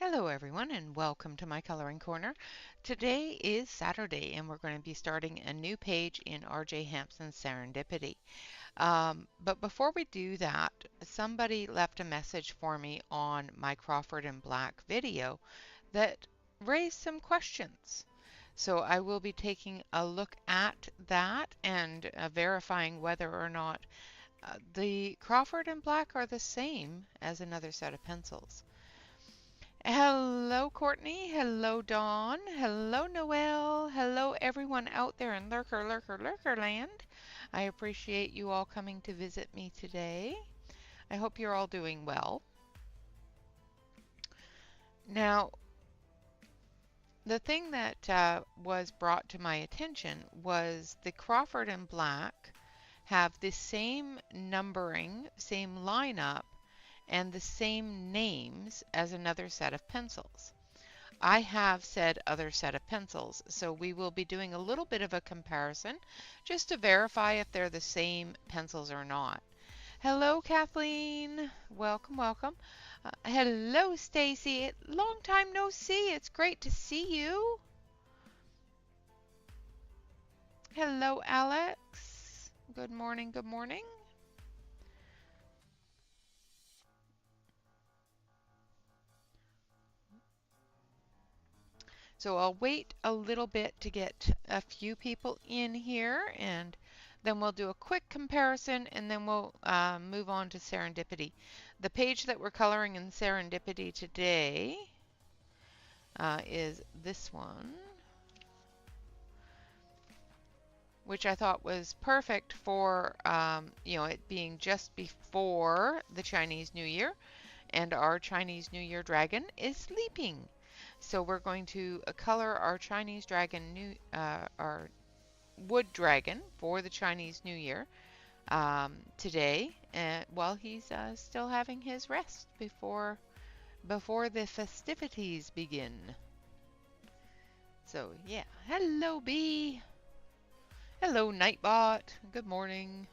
Hello everyone and welcome to my coloring corner. Today is Saturday and we're going to be starting a new page in RJ Hampson Serendipity. But before we do that, somebody left a message for me on my Crawford and Black video that raised some questions. So I will be taking a look at that and verifying whether or not the Crawford and Black are the same as another set of pencils. Hello, Courtney. Hello, Dawn. Hello, Noelle. Hello, everyone out there in Lurker land. I appreciate you all coming to visit me today. I hope you're all doing well. Now, the thing that was brought to my attention was the Crawford and Black have the same numbering, same lineup, and the same names as another set of pencils. I have said other set of pencils, so we will be doing a little bit of a comparison just to verify if they're the same pencils or not. Hello, Kathleen. Welcome, welcome. Hello, Stacy. Long time no see. It's great to see you. Hello, Alex. Good morning, good morning. So I'll wait a little bit to get a few people in here, and then we'll do a quick comparison, and then we'll move on to Serendipity. The page that we're coloring in Serendipity today is this one, which I thought was perfect for it being just before the Chinese New Year, and our Chinese New Year dragon is sleeping. So we're going to color our Chinese dragon, our wood dragon for the Chinese New Year today, while he's still having his rest before the festivities begin. So yeah, hello Bee. Hello Nightbot. Good morning.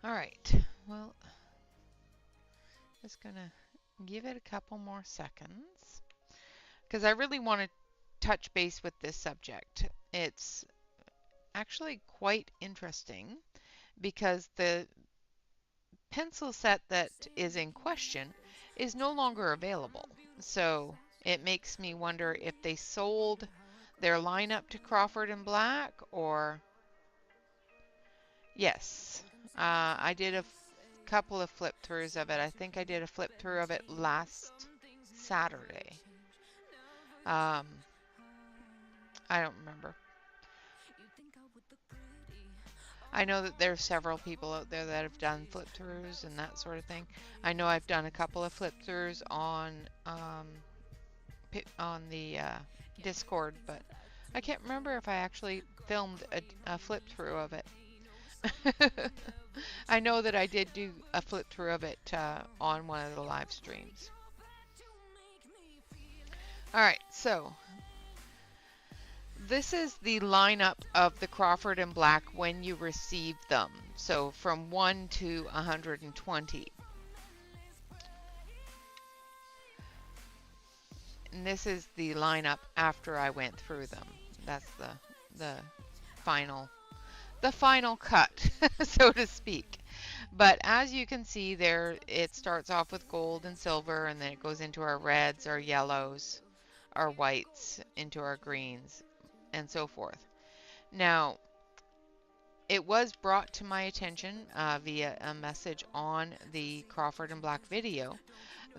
All right, well, just gonna give it a couple more seconds because I really want to touch base with this subject. It's actually quite interesting because the pencil set that is in question is no longer available. So it makes me wonder if they sold their lineup to Crawford and Black, or yes. I did a couple of flip throughs of it. I think I did a flip through of it last Saturday. I don't remember. I know that there's several people out there that have done flip throughs and that sort of thing. I know I've done a couple of flip throughs on the Discord, but I can't remember if I actually filmed a flip through of it. I know that I did do a flip through of it on one of the live streams. Alright, so this is the lineup of the Crawford and Black when you receive them. So from 1 to 120. And this is the lineup after I went through them. That's the final cut, so to speak. But as you can see there, it starts off with gold and silver, and then it goes into our reds, our yellows, our whites, into our greens, and so forth. Now, it was brought to my attention via a message on the Crawford and Black video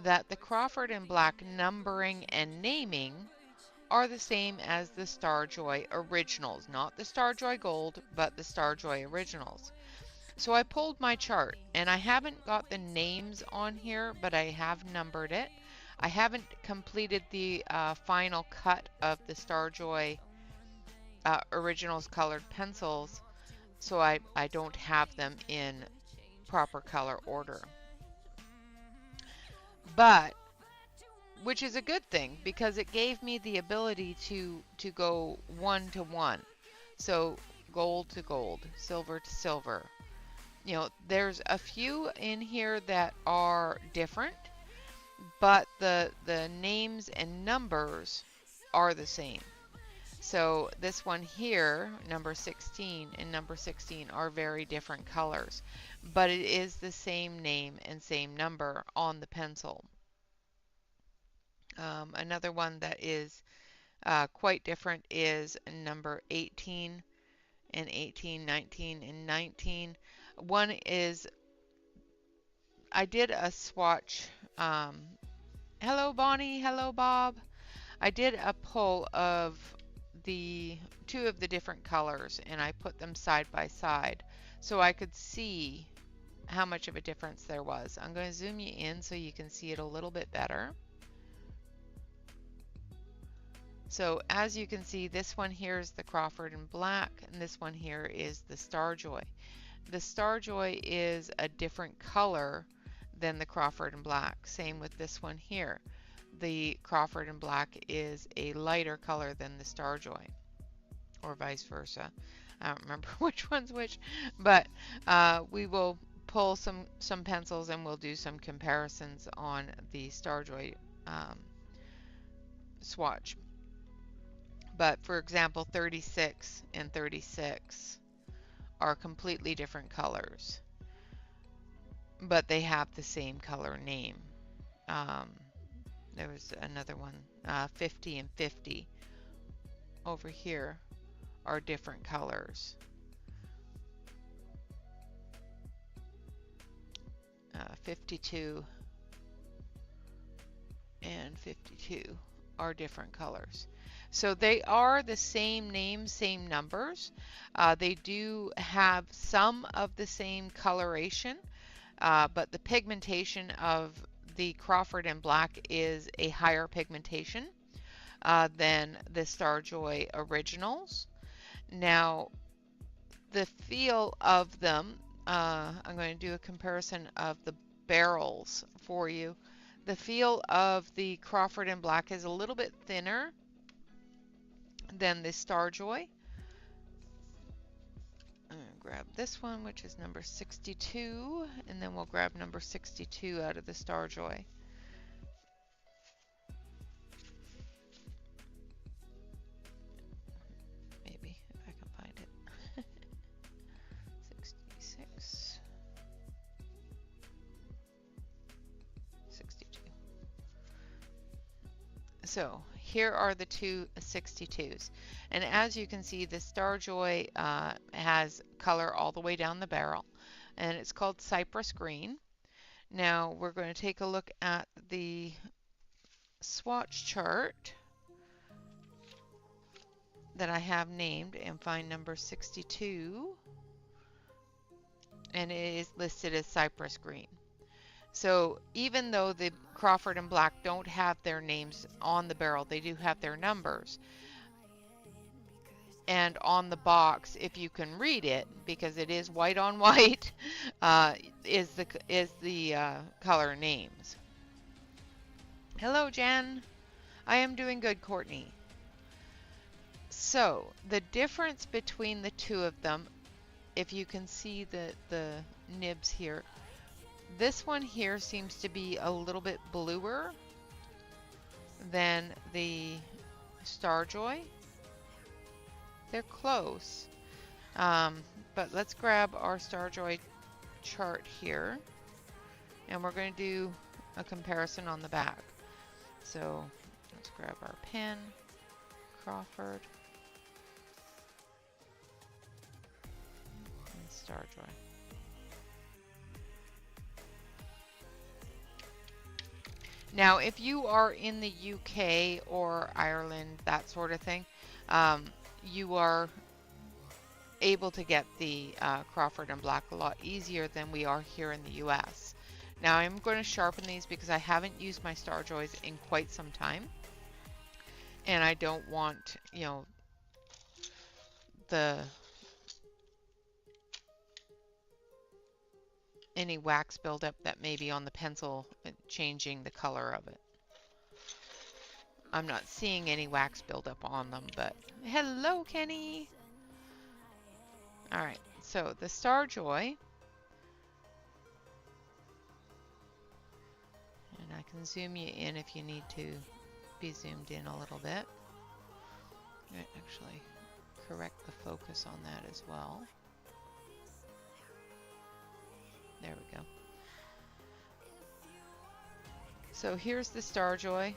that the Crawford and Black numbering and naming are the same as the Starjoy originals. Not the Starjoy Gold, but the Starjoy originals. So I pulled my chart, and I haven't got the names on here, but I have numbered it. I haven't completed the final cut of the Starjoy originals colored pencils, so I don't have them in proper color order. But which is a good thing because it gave me the ability to go 1 to 1. So gold to gold, silver to silver. You know, there's a few in here that are different, but the names and numbers are the same. So this one here, number 16 and number 16 are very different colors, but it is the same name and same number on the pencil. Another one that is quite different is number 18 and 18, 19 and 19. One is, I did a swatch. Hello Bonnie, hello Bob. I did a pull of the two of the different colors and I put them side by side so I could see how much of a difference there was. I'm going to zoom you in so you can see it a little bit better. So as you can see, this one here is the Crawford and Black, and this one here is the Starjoy. The Starjoy is a different color than the Crawford and Black. Same with this one here. The Crawford and Black is a lighter color than the Starjoy, or vice versa. I don't remember which one's which, but we will pull some pencils and we'll do some comparisons on the Starjoy swatch. But for example, 36 and 36 are completely different colors, but they have the same color name. There was another one, 50 and 50 over here are different colors. 52 and 52 are different colors. So they are the same name, same numbers. They do have some of the same coloration, but the pigmentation of the Crawford and Black is a higher pigmentation than the Starjoy originals. Now, the feel of them, I'm going to do a comparison of the barrels for you. The feel of the Crawford and Black is a little bit thinner than the Starjoy. I'm going to grab this one, which is number 62, and then we'll grab number 62 out of the Starjoy. Maybe, if I can find it. 66. 62. So here are the two 62s, and as you can see, the Starjoy has color all the way down the barrel, and it's called Cypress Green. Now we're going to take a look at the swatch chart that I have named and find number 62, and it is listed as Cypress Green. So even though the Crawford and Black don't have their names on the barrel, they do have their numbers. And on the box, if you can read it, because it is white on white, is the color names. Hello, Jen. I am doing good, Courtney. So the difference between the two of them, if you can see the nibs here, this one here seems to be a little bit bluer than the Starjoy. They're close. But let's grab our Starjoy chart here, and we're going to do a comparison on the back. So let's grab our pen, Crawford, and Starjoy. Now, if you are in the UK or Ireland, that sort of thing, you are able to get the Crawford and Black a lot easier than we are here in the US. Now, I'm going to sharpen these because I haven't used my Starjoys in quite some time, and I don't want, you know, any wax buildup that may be on the pencil changing the color of it. I'm not seeing any wax buildup on them, but hello, Kenny. All right, so the Starjoy, and I can zoom you in if you need to be zoomed in a little bit. Actually, correct the focus on that as well. There we go. So here's the Starjoy.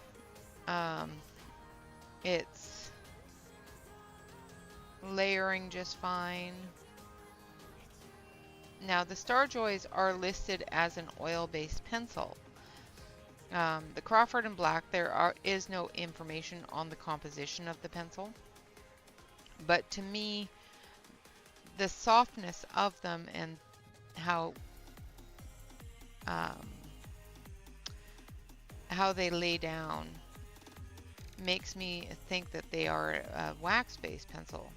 It's layering just fine. Now the Starjoys are listed as an oil-based pencil. The Crawford and Black, is no information on the composition of the pencil, but to me, the softness of them and how they lay down makes me think that they are a wax-based pencil.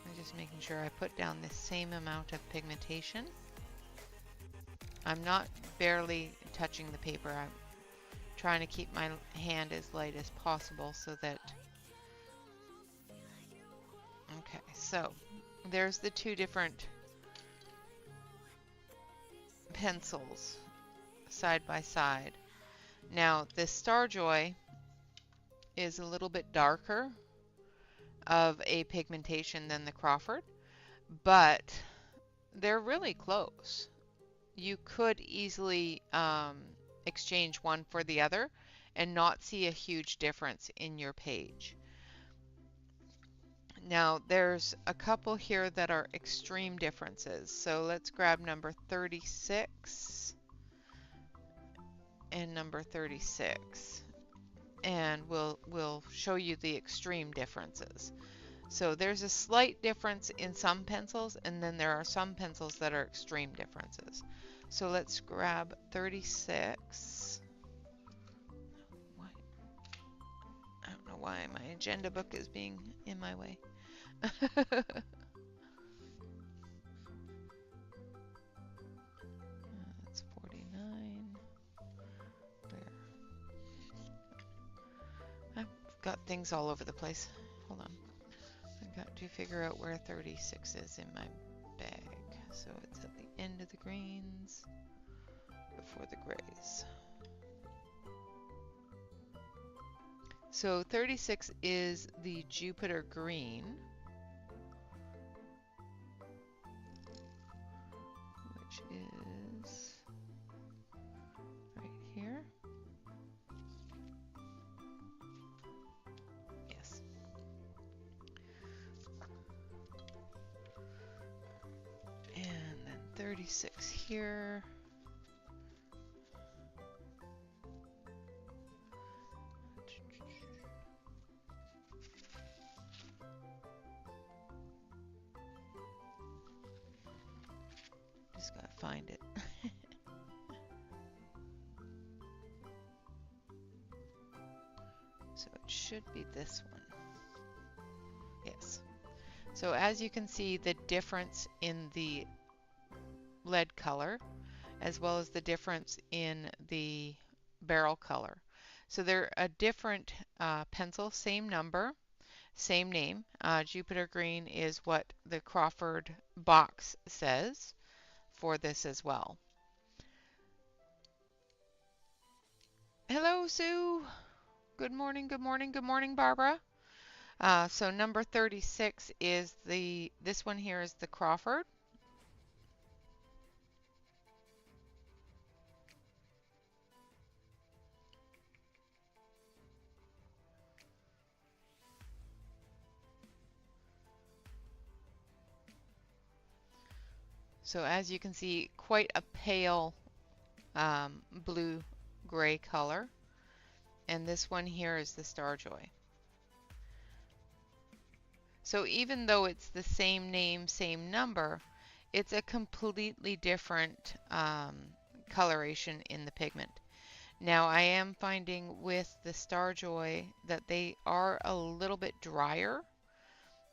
I'm just making sure I put down the same amount of pigmentation. I'm not barely touching the paper. I'm trying to keep my hand as light as possible so that... Okay, so there's the two different pencils side by side. Now the Starjoy is a little bit darker of a pigmentation than the Crawford, but they're really close. You could easily exchange one for the other and not see a huge difference in your page. Now there's a couple here that are extreme differences. So let's grab number 36 and number 36, and we'll show you the extreme differences. So there's a slight difference in some pencils, and then there are some pencils that are extreme differences. So let's grab 36. I don't know why my agenda book is being in my way. That's 49. There. I've got things all over the place. Hold on. I've got to figure out where 36 is in my bag. So it's at the end of the greens, before the grays. So 36 is the Jupiter green, which is right here. Yes. And then 36 here. Just gotta find it. So it should be this one. Yes. So as you can see, the difference in the lead color, as well as the difference in the barrel color. So they're a different pencil, same number, same name. Jupiter green is what the Crawford box says for this as well. Hello, Sue. Good morning, good morning, good morning, Barbara. So number 36 is this one here is the Crawford. So as you can see, quite a pale blue-gray color. And this one here is the Starjoy. So even though it's the same name, same number, it's a completely different coloration in the pigment. Now I am finding with the Starjoy that they are a little bit drier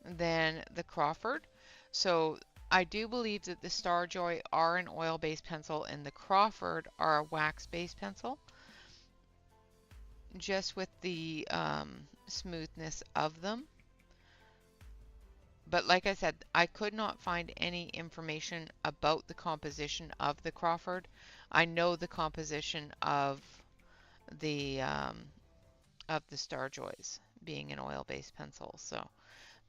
than the Crawford. So I do believe that the Starjoy are an oil-based pencil and the Crawford are a wax-based pencil. Just with the smoothness of them. But like I said, I could not find any information about the composition of the Crawford. I know the composition the of the Starjoys being an oil-based pencil. So,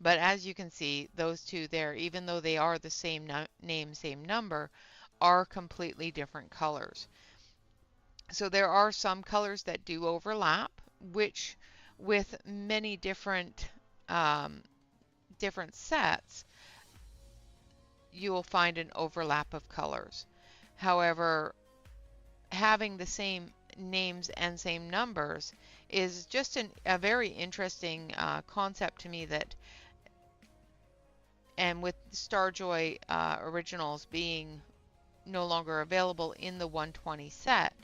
but as you can see, those two there, even though they are the same name, same number, are completely different colors. So there are some colors that do overlap, which with many different sets, you will find an overlap of colors. However, having the same names and same numbers is just a very interesting concept to me, that, and with Starjoy originals being no longer available in the 120 set,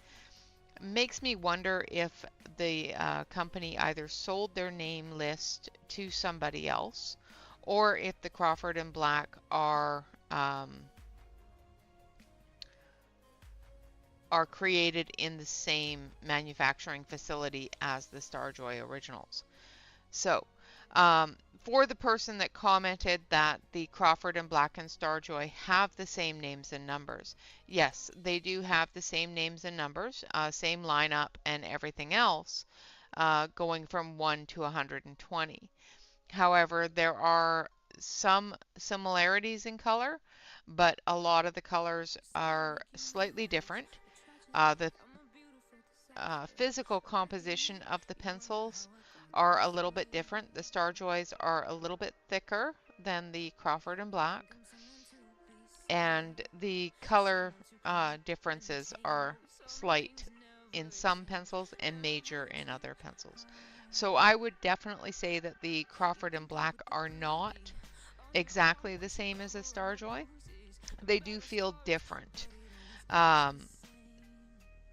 makes me wonder if the company either sold their name list to somebody else, or if the Crawford and Black are created in the same manufacturing facility as the Starjoy originals. So, for the person that commented that the Crawford and Black and Starjoy have the same names and numbers, yes, they do have the same names and numbers, same lineup and everything else, going from 1 to 120. However, there are some similarities in color, but a lot of the colors are slightly different. The physical composition of the pencils are a little bit different. The Starjoys are a little bit thicker than the Crawford and Black, and the color differences are slight in some pencils and major in other pencils. So I would definitely say that the Crawford and Black are not exactly the same as a Starjoy. They do feel different.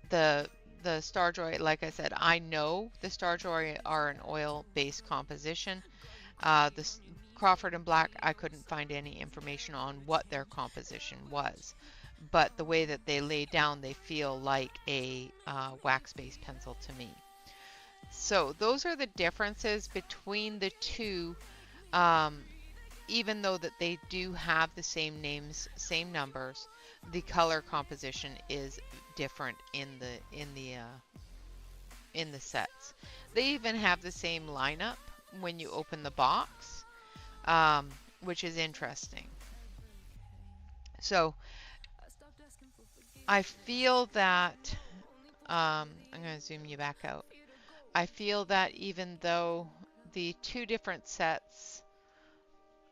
The Starjoy, like I said, I know the Starjoy are an oil-based composition. The Crawford and Black, I couldn't find any information on what their composition was. But the way that they lay down, they feel like a wax-based pencil to me. So those are the differences between the two, even though that they do have the same names, same numbers. The color composition is different in the sets. They even have the same lineup when you open the box, which is interesting. So I feel that I'm going to zoom you back out. I feel that even though the two different sets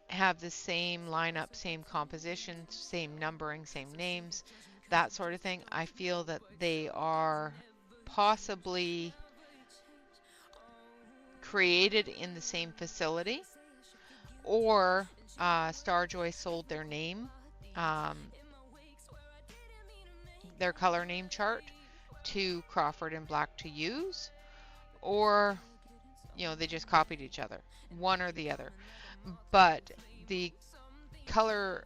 have the same lineup, same composition, same numbering, same names, that sort of thing, I feel that they are possibly created in the same facility, or Starjoy sold their name, their color name chart to Crawford and Black to use, or they just copied each other, one or the other. But the color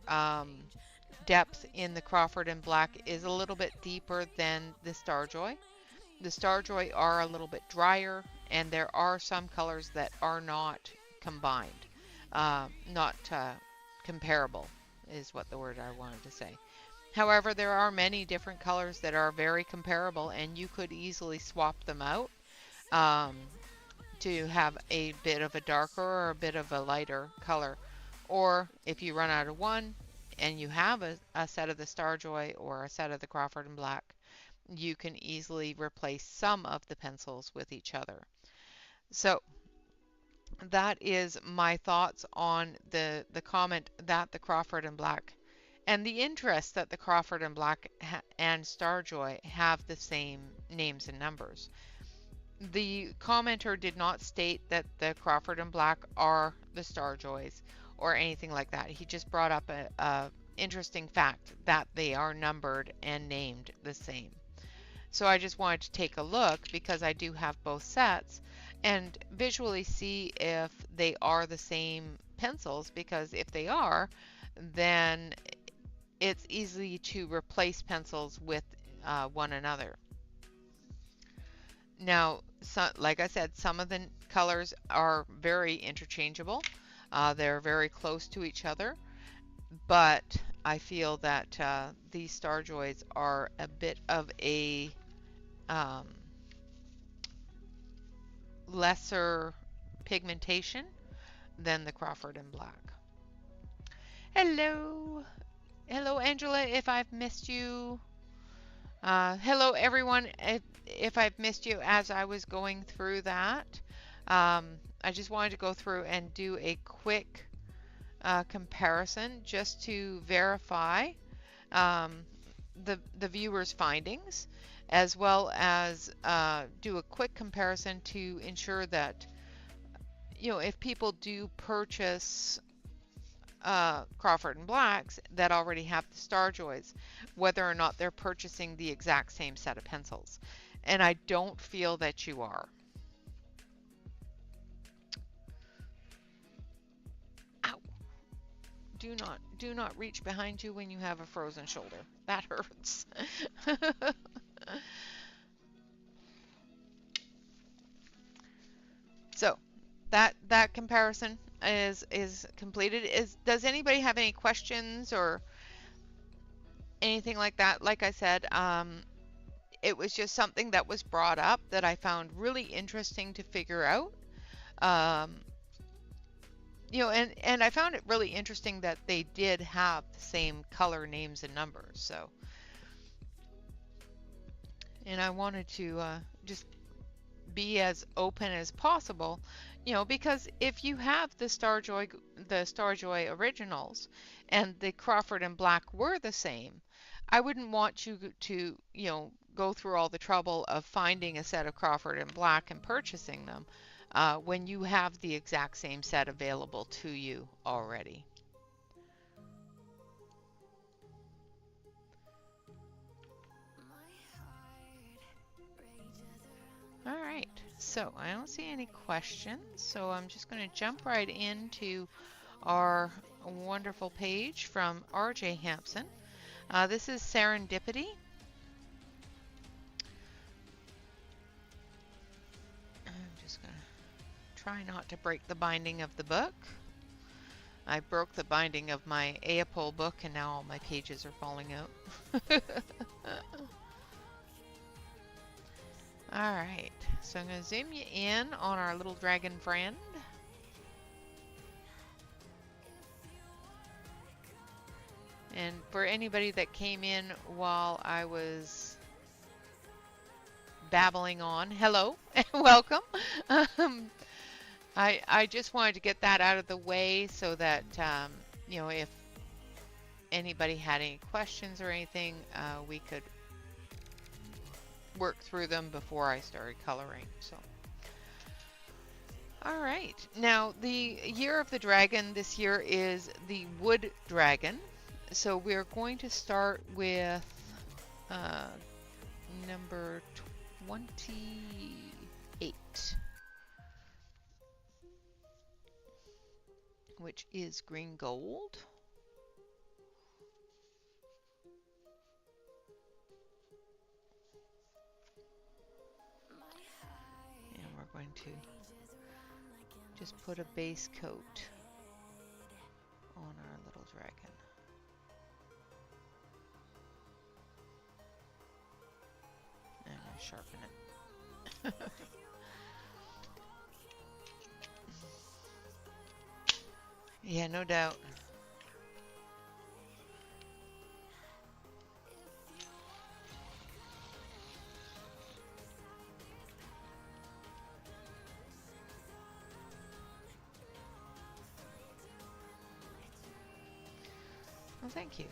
depth in the Crawford and Black is a little bit deeper than the Starjoy. The Starjoy are a little bit drier, and there are some colors that are not combined, not comparable is what the word I wanted to say. However, there are many different colors that are very comparable, and you could easily swap them out to have a bit of a darker or a bit of a lighter color. Or if you run out of one and you have a set of the Starjoy or a set of the Crawford and Black, you can easily replace some of the pencils with each other. So that is my thoughts on the comment that the Crawford and Black, and the interest that the Crawford and Black and Starjoy have the same names and numbers. The commenter did not state that the Crawford and Black are the Starjoys or anything like that. He just brought up a interesting fact that they are numbered and named the same. So I just wanted to take a look, because I do have both sets, and visually see if they are the same pencils, because if they are, then it's easy to replace pencils with one another. Now, like I said, some of the colors are very interchangeable. They're very close to each other, but I feel that these Star Joys are a bit of a um, lesser pigmentation than the Crawford and Black. Hello. Hello, Angela, if I've missed you. Hello, everyone. If I've missed you as I was going through that, I just wanted to go through and do a quick comparison just to verify the viewer's findings, as well as do a quick comparison to ensure that, you know, if people do purchase Crawford and Blacks that already have the Star Joys, whether or not they're purchasing the exact same set of pencils. And I don't feel that you are. Ow. Do not reach behind you when you have a frozen shoulder. That hurts. So that comparison is completed. Does anybody have any questions or anything like that? Like I said, it was just something that was brought up that I found really interesting to figure out. You know, and I found it really interesting that they did have the same color names and numbers. So, and I wanted to just be as open as possible, you know, because if you have the Star Joy originals and the Crawford and Black were the same, I wouldn't want you to, you know, go through all the trouble of finding a set of Crawford and Black and purchasing them when you have the exact same set available to you already. All right, so I don't see any questions, so I'm just going to jump right into our wonderful page from RJ Hampson. This is Serendipity. I'm just going to try not to break the binding of the book. I broke the binding of my Aapol book and now all my pages are falling out. Alright, so I'm going to zoom you in on our little dragon friend. And for anybody that came in while I was babbling on, hello and welcome. I just wanted to get that out of the way so that, you know, if anybody had any questions or anything, we could work through them before I started coloring. So, all right. Now, the year of the dragon this year is the wood dragon. So we're going to start with number 28, which is green gold. And we're going to just put a base coat on our little dragon. And I sharpen it. Yeah, no doubt. Well, thank you.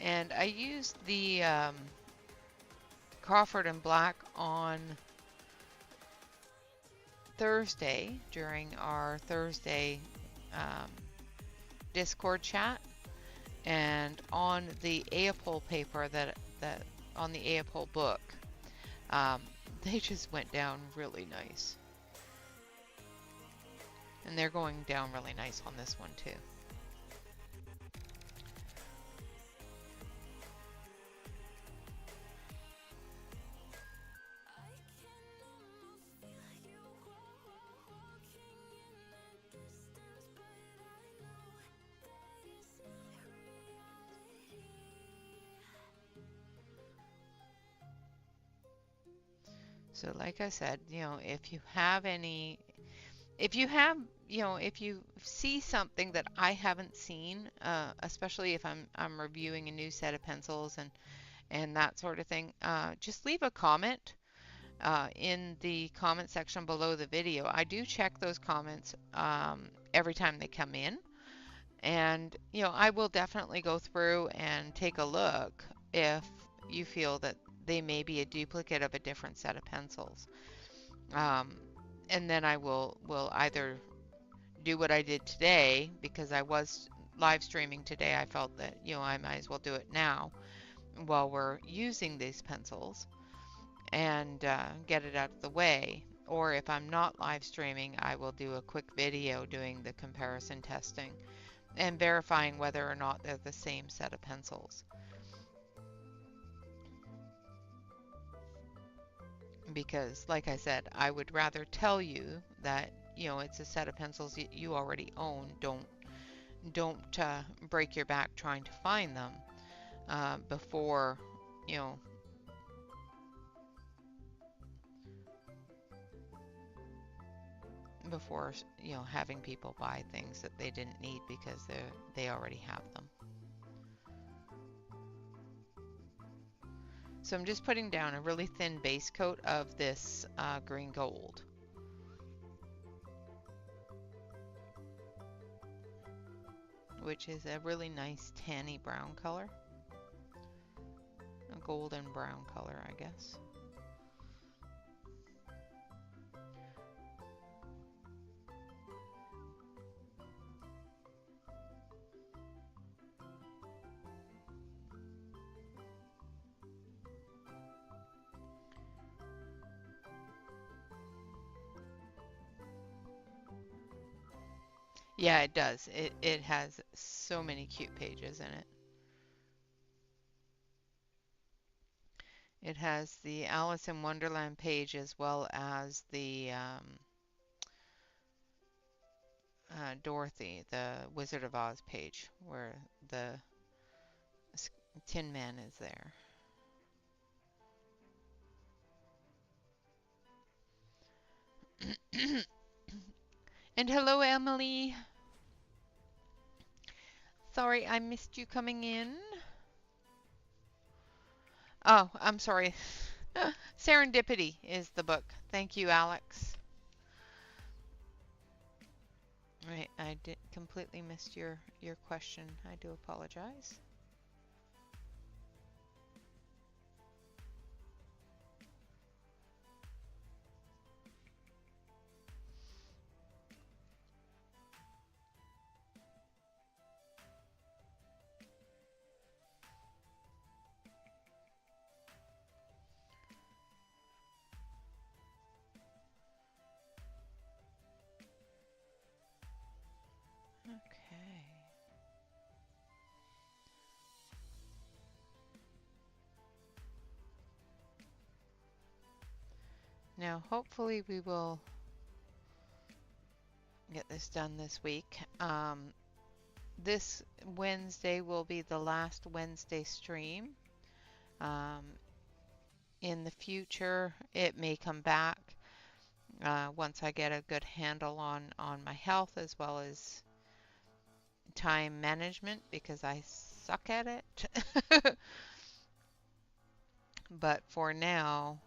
And I used the Crawford and Black on Thursday during our Thursday Discord chat, and on the Aapol paper that on the Aapol book, they just went down really nice, and they're going down really nice on this one too. So like I said, if you have any, if you have, if you see something that I haven't seen, especially if I'm reviewing a new set of pencils and that sort of thing, just leave a comment in the comment section below the video. I do check those comments every time they come in, and I will definitely go through and take a look if you feel that they may be a duplicate of a different set of pencils. And then I will either do what I did today, because I was live streaming today. I felt that I might as well do it now while we're using these pencils, and get it out of the way. Or if I'm not live streaming, I will do a quick video doing the comparison testing and verifying whether or not they're the same set of pencils. Because like I said, I would rather tell you that it's a set of pencils you already own. Don't break your back trying to find them before you know before having people buy things that they didn't need because they already have them. So I'm just putting down a really thin base coat of this green gold. Which is a really nice tanny brown color. A golden brown color, I guess. Yeah, it does. It has so many cute pages in it. It has the Alice in Wonderland page as well as the Dorothy, the Wizard of Oz page, where the Tin Man is there. And hello, Emily. Sorry, I missed you coming in. Oh, I'm sorry. Serendipity is the book. Thank you, Alex. Right, I did completely missed your question. I do apologize. Okay. Now, hopefully we will get this done this week. This Wednesday will be the last Wednesday stream. In the future, it may come back once I get a good handle on my health as well as time management, because I suck at it. But for now,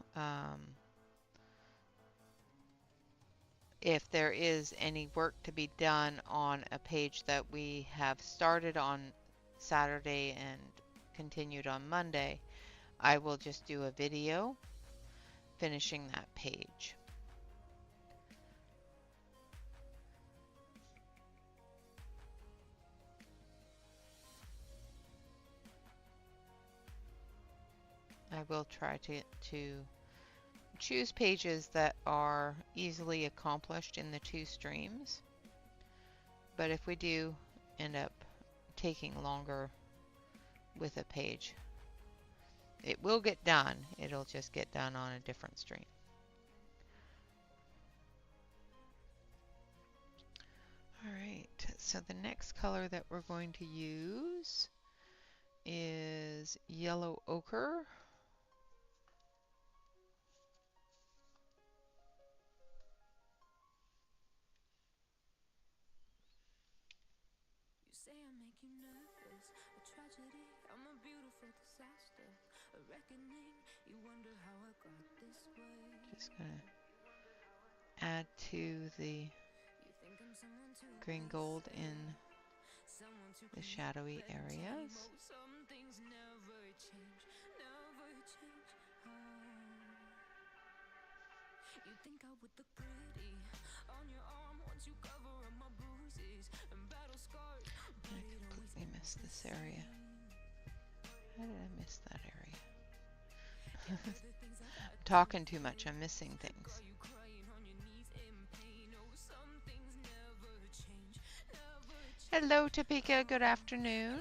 if there is any work to be done on a page that we have started on Saturday and continued on Monday, I will just do a video finishing that page. I will try to choose pages that are easily accomplished in the 2 streams. But if we do end up taking longer with a page, it will get done. It'll just get done on a different stream. Alright, so the next color that we're going to use is yellow ochre. Just gonna add to the green gold in the shadowy areas. I completely missed this area. How did I miss that area? I'm talking too much. I'm missing things. Hello, Topeka. Good afternoon.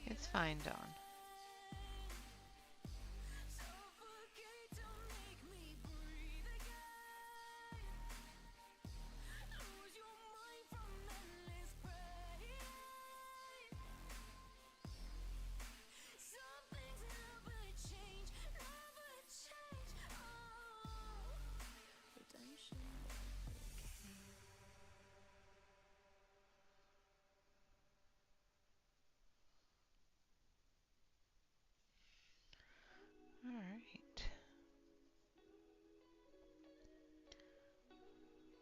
It's fine, Dawn. All right.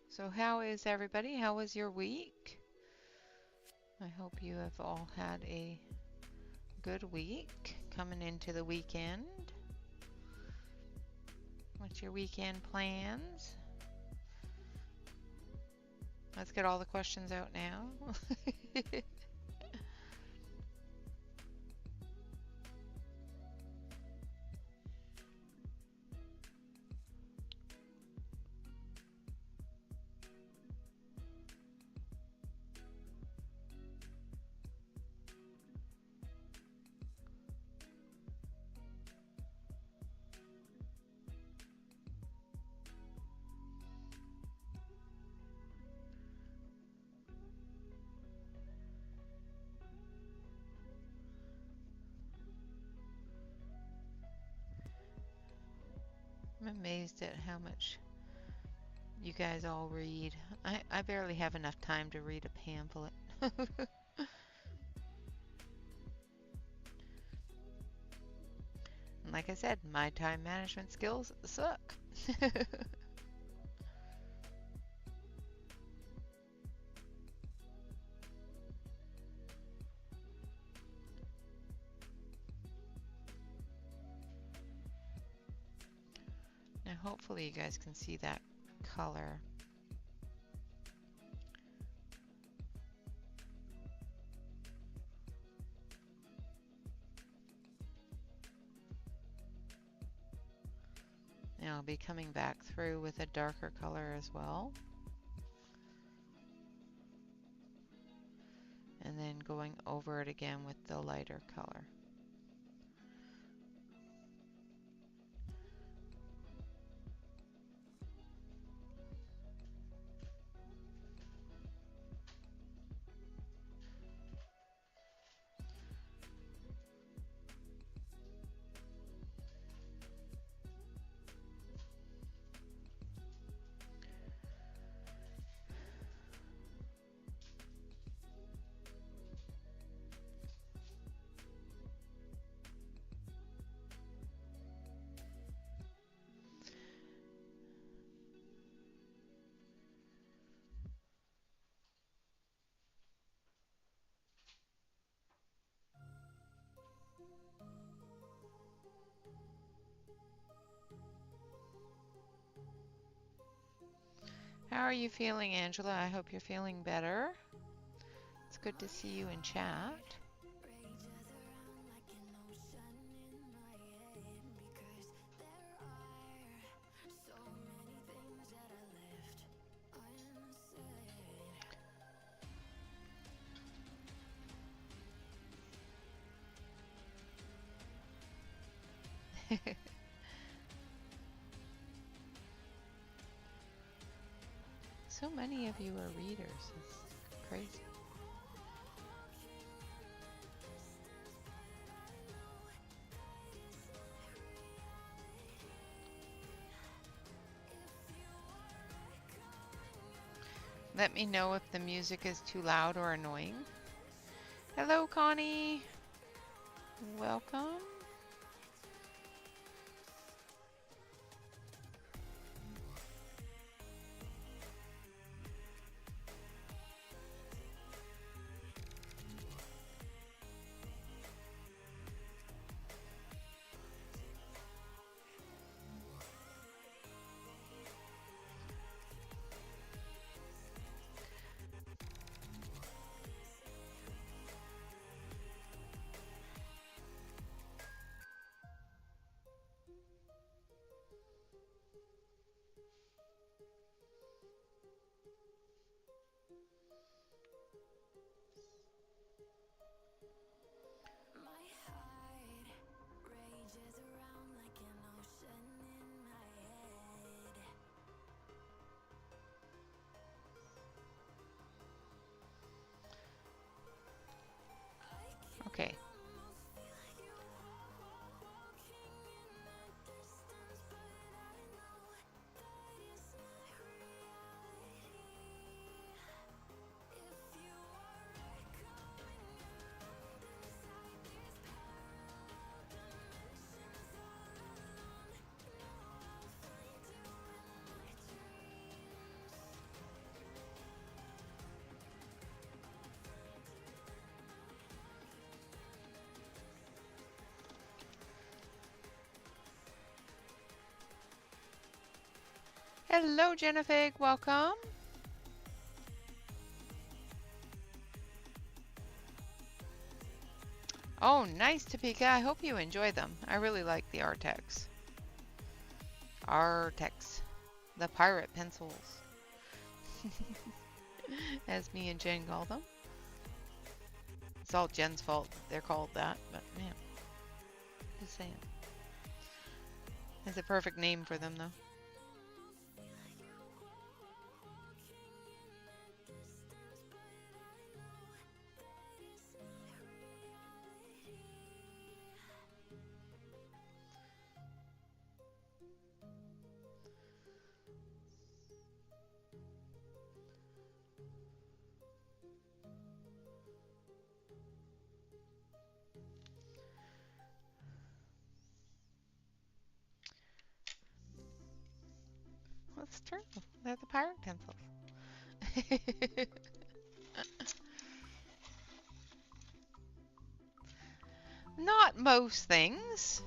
So how is everybody? How was your week? I hope you have all had a good week coming into the weekend. What's your weekend plans? Let's get all the questions out now. I'm amazed at how much you guys all read. I barely have enough time to read a pamphlet. And like I said, my time management skills suck. Now hopefully you guys can see that color. Now I'll be coming back through with a darker color as well. And then going over it again with the lighter color. How are you feeling, Angela? I hope you're feeling better. It's good to see you in chat. So many of you are readers. It's crazy. Let me know if the music is too loud or annoying. Hello, Connie. Welcome. Okay. Hello, Jennifer. Welcome. Oh, nice, Topeka. I hope you enjoy them. I really like the Artex. Artex. The pirate pencils. As me and Jen call them. It's all Jen's fault that they're called that, but man. Just saying. It's a perfect name for them, though. Well, it's true. They're the pirate pencils. Not most things.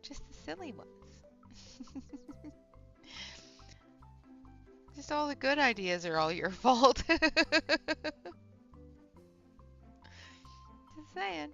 Just the silly ones. Just all the good ideas are all your fault. Just saying.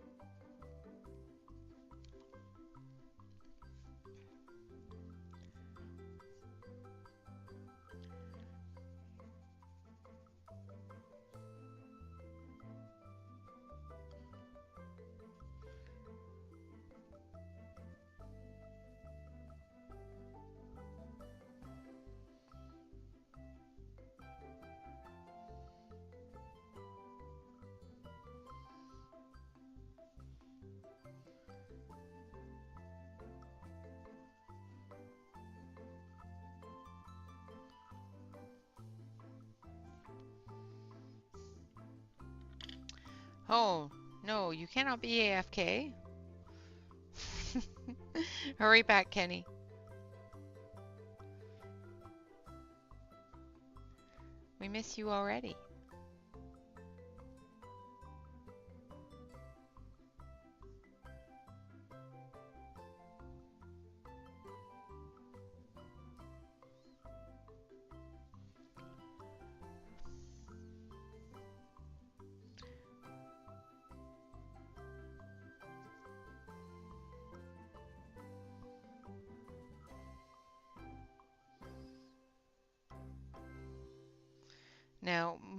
Oh, no, you cannot be AFK. Hurry back, Kenny. We miss you already.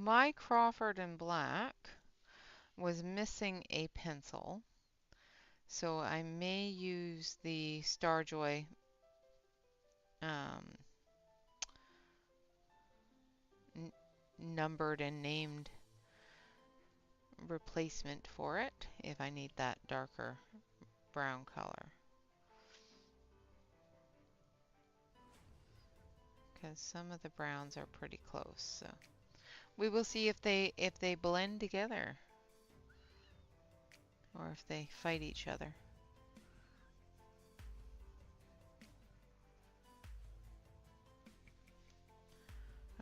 my Crawford and Black was missing a pencil, so I may use the Starjoy numbered and named replacement for it if I need that darker brown color. Because some of the browns are pretty close, so we will see if they blend together or if they fight each other.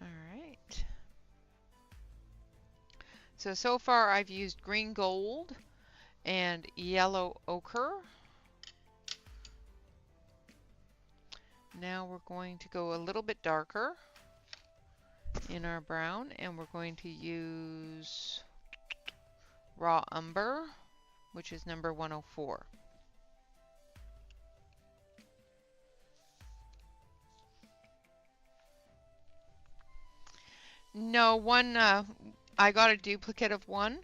All right. So far I've used green gold and yellow ochre. Now we're going to go a little bit darker in our brown, and we're going to use raw umber, which is number 104. No, one I got a duplicate of one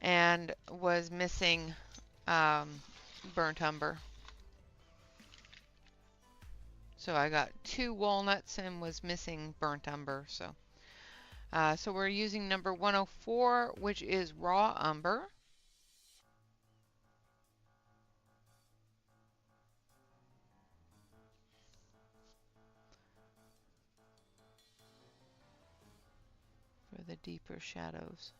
and was missing burnt umber. So I got 2 walnuts and was missing burnt umber. So we're using number 104, which is raw umber. For the deeper shadows.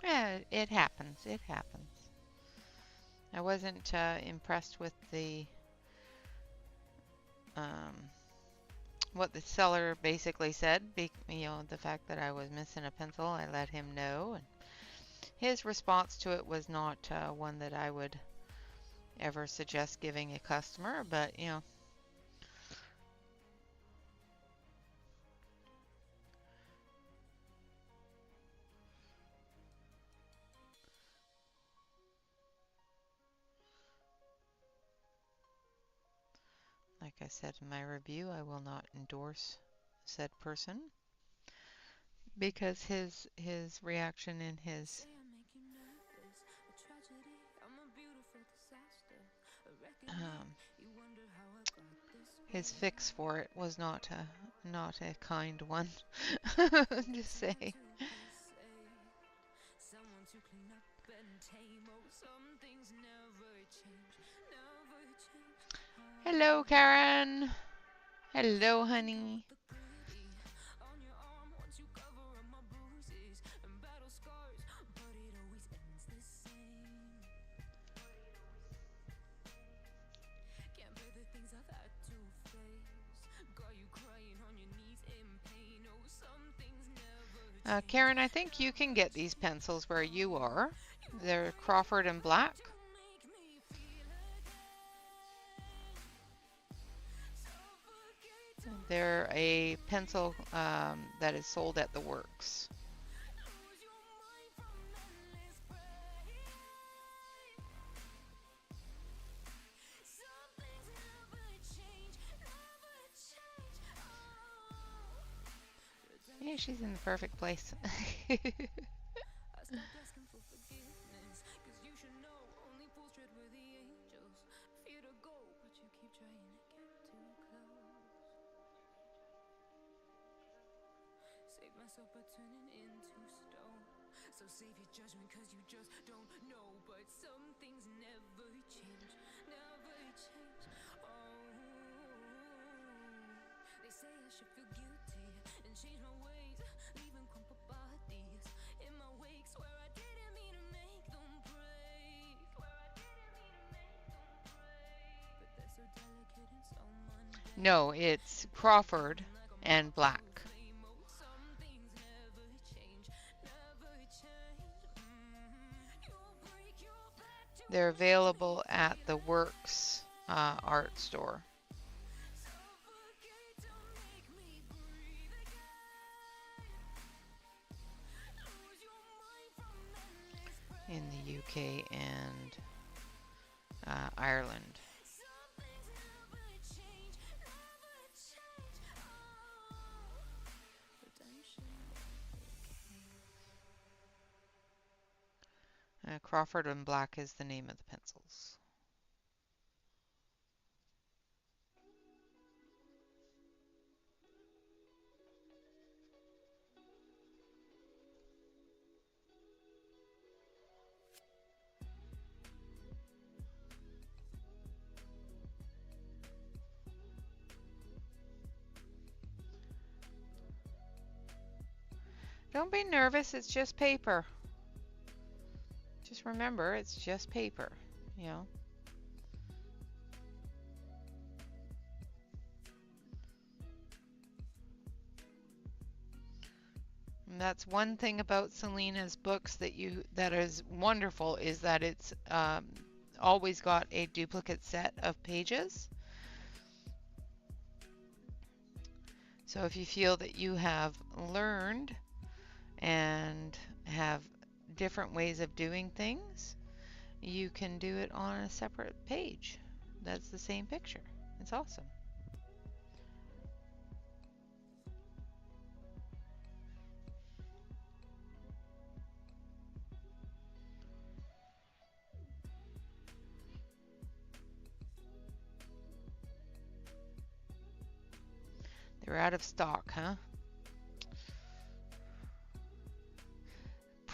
Yeah, it happens. It happens. I wasn't impressed with the what the seller basically said. You know, the fact that I was missing a pencil, I let him know, and his response to it was not one that I would ever suggest giving a customer. But you know. Like I said in my review, I will not endorse said person because his reaction and his fix for it was not a kind one. Just say. Hello, Karen. Hello, honey. Karen, I think you can get these pencils where you are. They're Crawford and Black. They're a pencil that is sold at the works. Yeah, she's in the perfect place. By turning into stone. So save your judgment cause you just don't know. But some things never change, never change. Oh, they say I should feel guilty and change my ways, leaving crumpled bodies in my wake. Swear I didn't mean to make them break. Swear I didn't mean to make them break. But they're so delicate and so mundane. No, it's Crawford and Black. They're available at the Works art store. In the UK and Ireland. Crawford and Black is the name of the pencils. Don't be nervous, it's just paper. Just remember, it's just paper, you know. And that's one thing about Selena's books that is wonderful is that it's always got a duplicate set of pages. So if you feel that you have learned and have different ways of doing things, you can do it on a separate page. That's the same picture. It's awesome. They're out of stock, huh?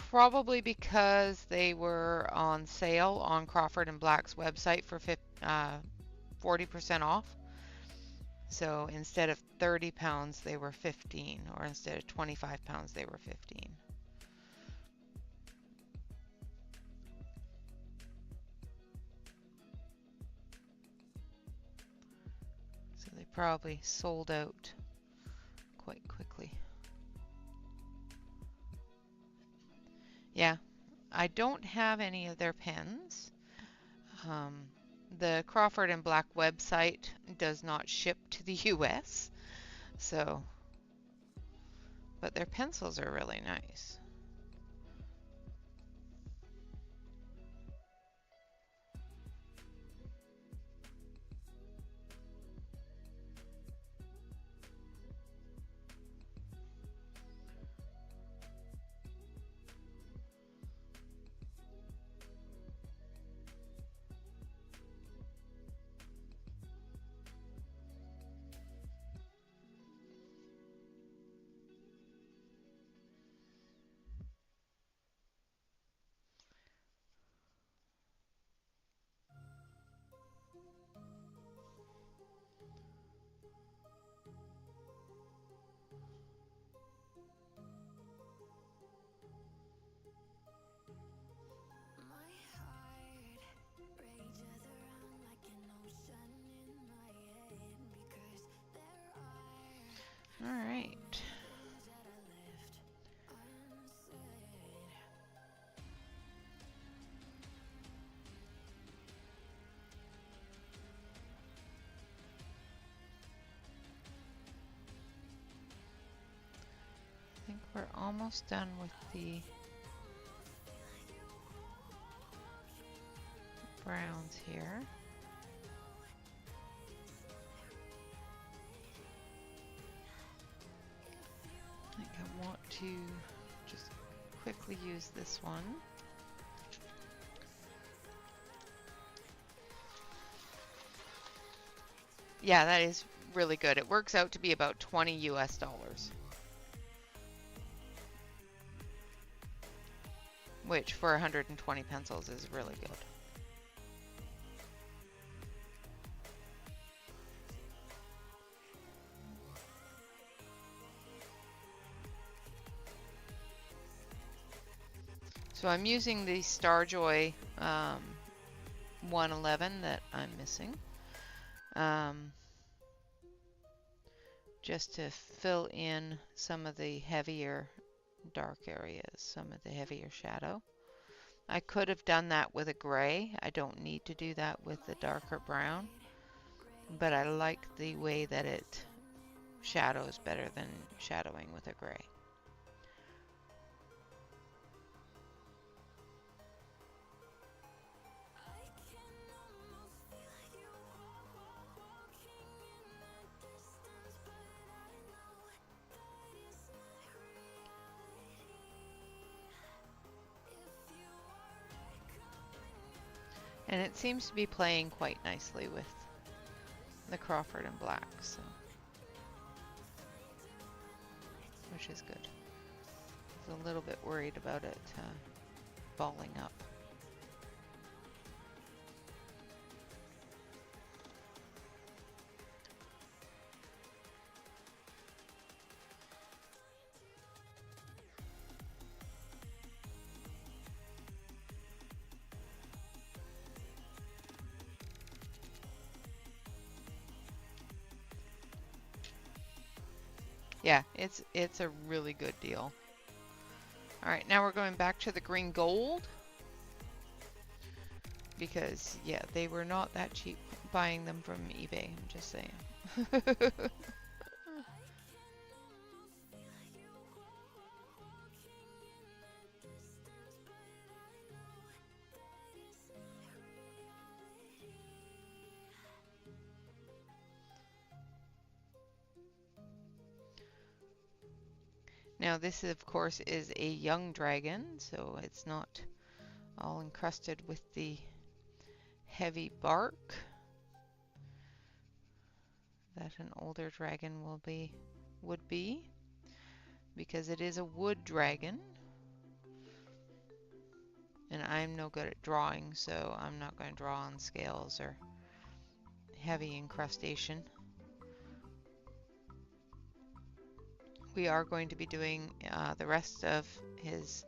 Probably because they were on sale on Crawford and Black's website for 40% off. So instead of £30, they were 15, or instead of £25, they were 15. So they probably sold out quite quickly. Yeah, I don't have any of their pens. The Crawford and Black website does not ship to the US, so, but their pencils are really nice. All right. I think we're almost done with the browns here. I think I want to just quickly use this one. Yeah, that is really good. It works out to be about $20 US, which for 120 pencils is really good. So I'm using the Starjoy 111 that I'm missing, just to fill in some of the heavier dark areas, some of the heavier shadow. I could have done that with a gray. I don't need to do that with the darker brown, but I like the way that it shadows better than shadowing with a gray. And it seems to be playing quite nicely with the Crawford and Black, so which is good. I was a little bit worried about it balling up. Yeah, it's a really good deal. All right, now we're going back to the green gold because yeah, they were not that cheap buying them from eBay, I'm just saying. Now this of course is a young dragon, so it's not all encrusted with the heavy bark that an older dragon would be, because it is a wood dragon. And I'm no good at drawing, so I'm not going to draw on scales or heavy incrustation. We are going to be doing the rest of his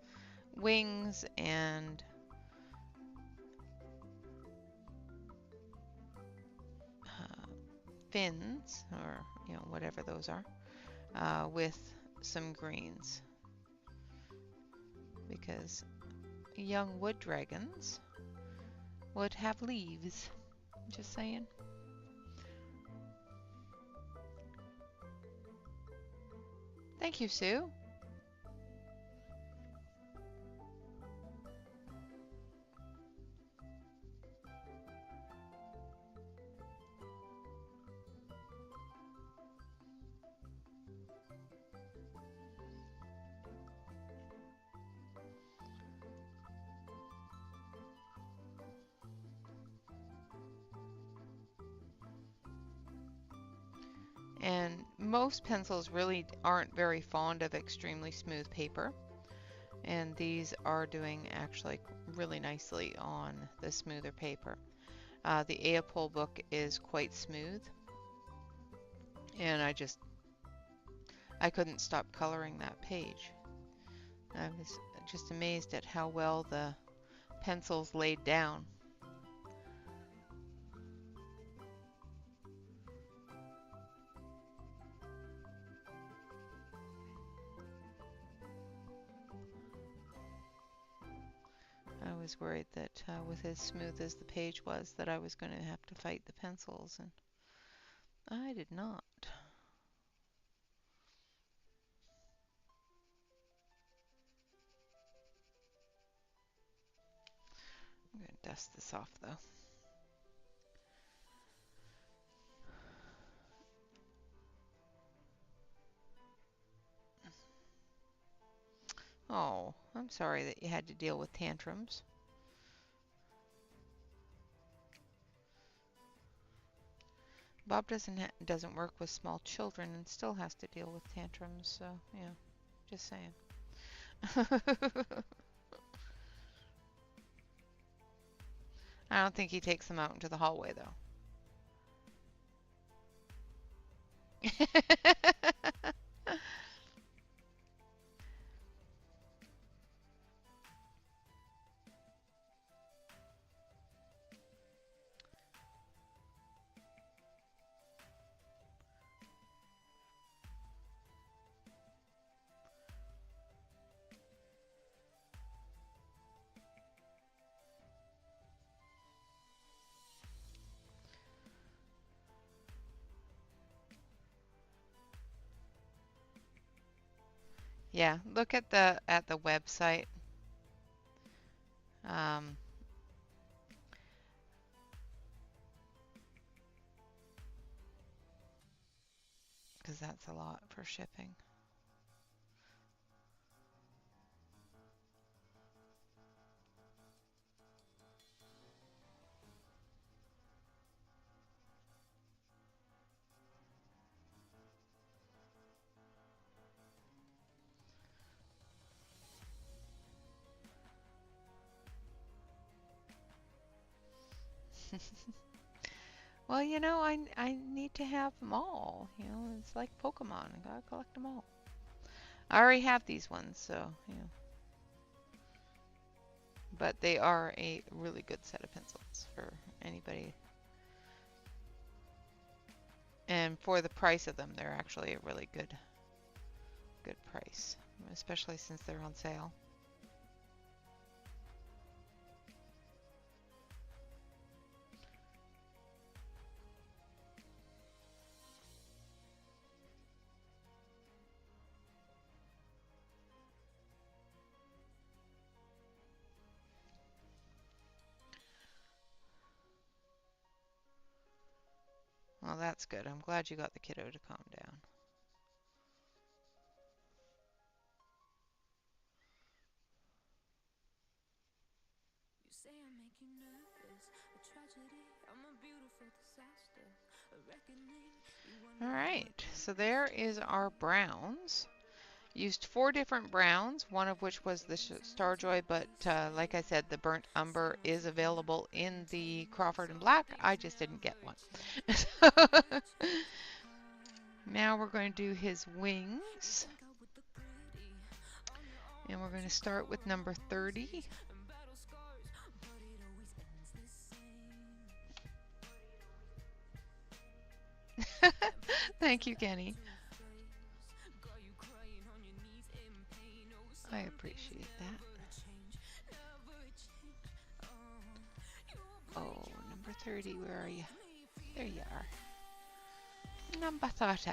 wings and fins, or whatever those are, with some greens, because young wood dragons would have leaves. Just saying. Thank you, Sue. And most pencils really aren't very fond of extremely smooth paper, and these are doing actually really nicely on the smoother paper. The Aapol book is quite smooth, and I couldn't stop coloring that page. I was just amazed at how well the pencils laid down. I was worried that with as smooth as the page was that I was going to have to fight the pencils, and I did not. I'm going to dust this off though. Oh, I'm sorry that you had to deal with tantrums. Bob doesn't work with small children and still has to deal with tantrums, so yeah, just saying. I don't think he takes them out into the hallway though. Yeah, look at the website. Um, because that's a lot for shipping. Well, I need to have them all. It's like Pokemon. I gotta collect them all. I already have these ones, so. But they are a really good set of pencils for anybody. And for the price of them, they're actually a really good price, especially since they're on sale. Well, that's good. I'm glad you got the kiddo to calm down. You say I make you nervous, a tragedy, I'm a beautiful disaster, a reckoning. All right, so there is our browns. Used 4 different browns, one of which was the Starjoy, but like I said, the Burnt Umber is available in the Crawford and Black. I just didn't get one. Now we're going to do his wings. And we're going to start with number 30. Thank you, Kenny. I appreciate that. Oh, number 30, where are you? There you are. Number 30.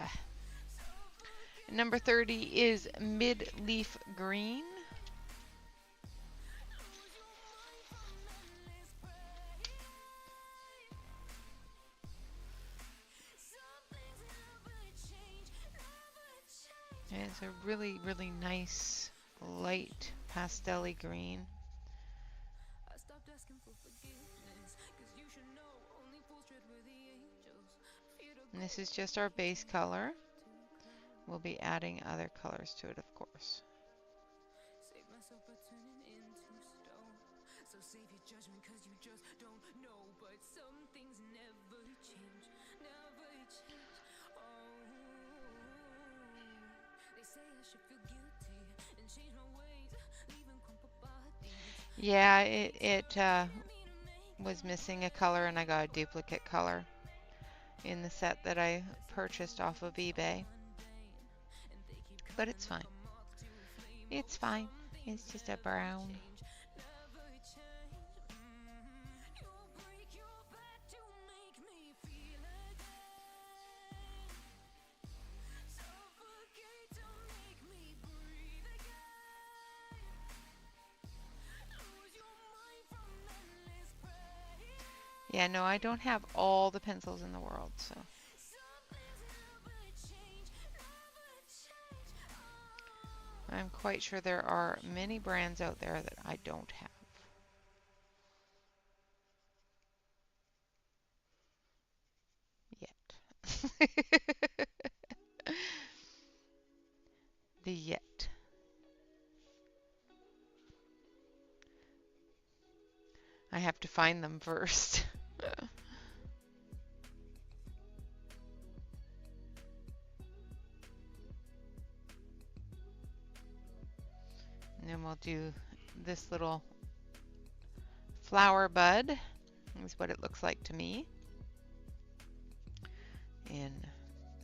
Number 30 is Mid-Leaf Green. And it's a really, really nice light pastel-y green. And this is just our base color. We'll be adding other colors to it, of course. Yeah, it was missing a color, and I got a duplicate color in the set that I purchased off of eBay. But it's fine. It's fine. It's just a brown. Yeah, no, I don't have all the pencils in the world, so. I'm quite sure there are many brands out there that I don't have. Yet. The yet. I have to find them first. And then we'll do this little flower bud. Is what it looks like to me. In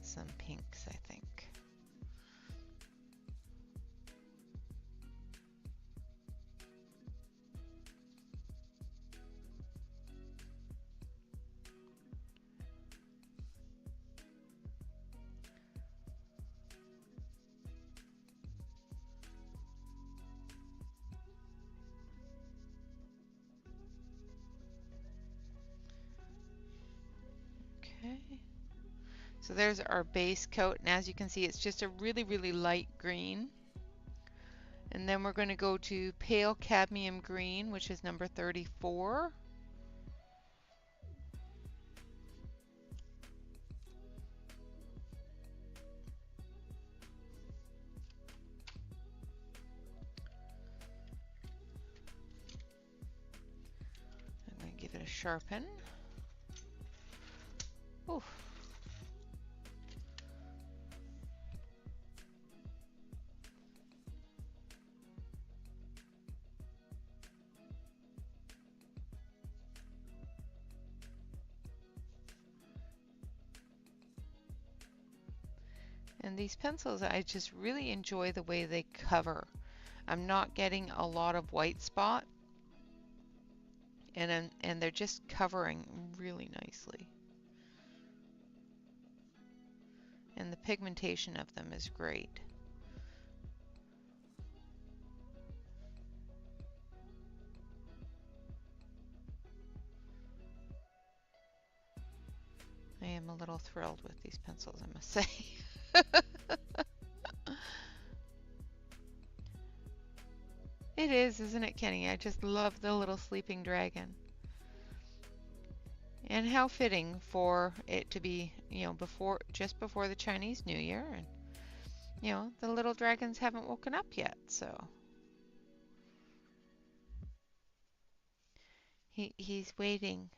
some pinks, I think. So there's our base coat, and as you can see, it's just a really, really light green. And then we're going to go to pale cadmium green, which is number 34. I'm going to give it a sharpen. Oof. And these pencils, I just really enjoy the way they cover. I'm not getting a lot of white spot, and they're just covering really nicely. And the pigmentation of them is great. I am a little thrilled with these pencils, I must say. It is, isn't it, Kenny? I just love the little sleeping dragon. And how fitting for it to be, you know, just before the Chinese New Year, and you know, the little dragons haven't woken up yet, so he's waiting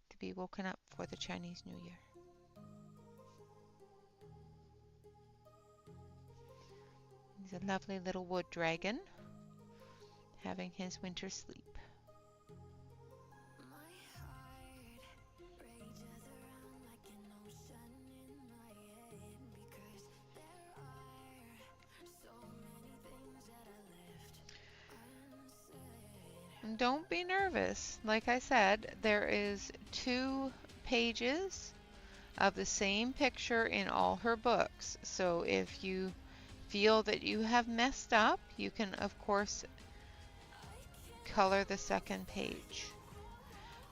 to be woken up for the Chinese New Year. He's a lovely little wood dragon having his winter sleep. And don't be nervous. Like I said, there is 2 pages of the same picture in all her books. So if you feel that you have messed up, you can of course color the second page.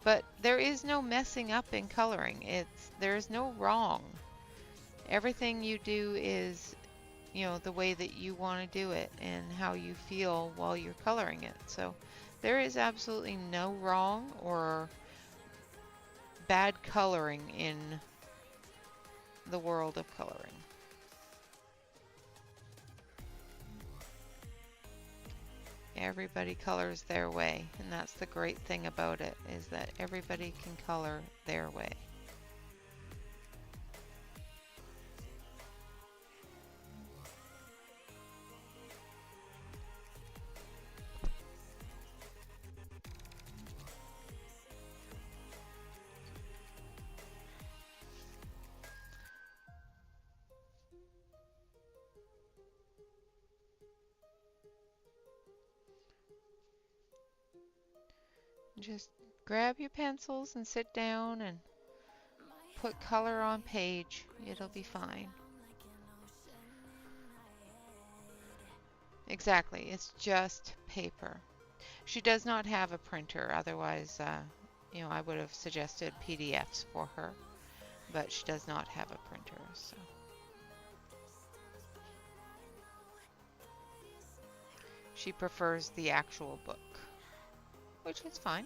But there is no messing up in coloring. There is no wrong. Everything you do is, you know, the way that you want to do it and how you feel while you're coloring it. So there is absolutely no wrong or bad coloring in the world of coloring. Everybody colors their way, and that's the great thing about it, is that everybody can color their way. Just grab your pencils and sit down and put color on page. It'll be fine. Exactly, it's just paper. She does not have a printer, otherwise, you know, I would have suggested PDFs for her, but she does not have a printer, so. She prefers the actual book, which is fine.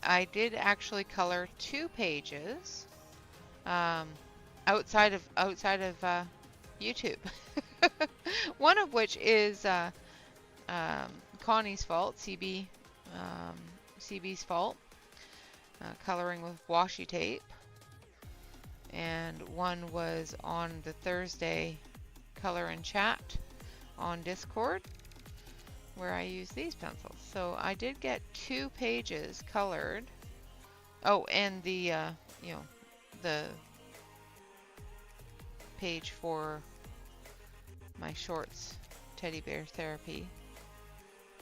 I did actually color 2 pages outside of YouTube. One of which is Connie's fault, CB's fault, coloring with washi tape. And one was on the Thursday color and chat on Discord, where I use these pencils. So I did get 2 pages colored. Oh, and the you know, the page for my shorts teddy bear therapy,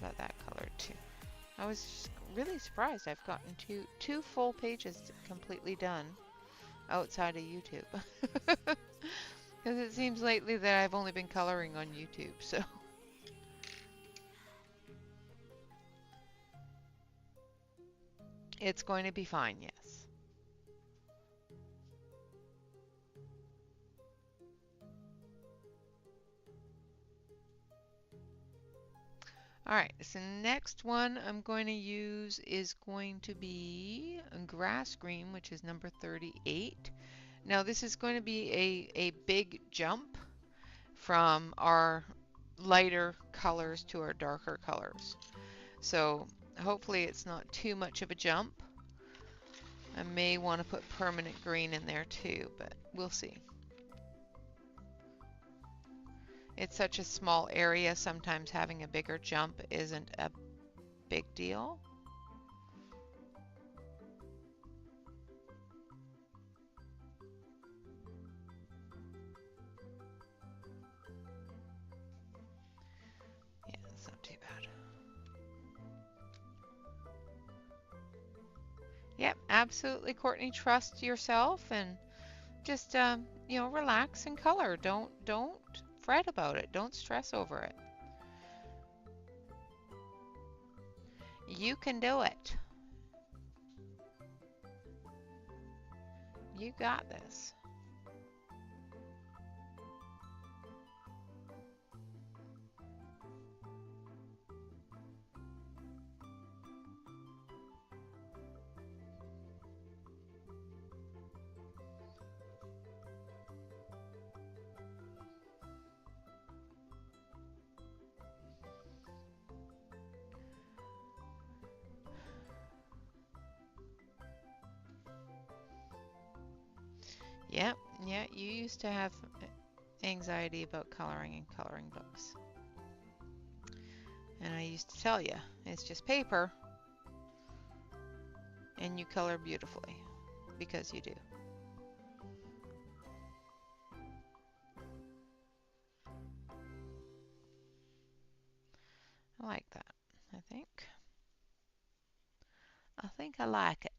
got that colored too. I was just really surprised I've gotten two full pages completely done outside of YouTube. Because it seems lately that I've only been coloring on YouTube, so. It's going to be fine, yes. All right, so next one I'm going to use is going to be grass green, which is number 38. Now this is going to be a big jump from our lighter colors to our darker colors. So hopefully it's not too much of a jump. I may want to put permanent green in there too, but we'll see. It's such a small area, sometimes having a bigger jump isn't a big deal. Yeah, it's not too bad. Yep, absolutely, Courtney. Trust yourself and just you know, relax and color. Don't fret about it. Don't stress over it. You can do it. You got this. Yep, yeah, you used to have anxiety about coloring in coloring books. And I used to tell you, it's just paper and you color beautifully because you do. I like that. I think. I think I like it.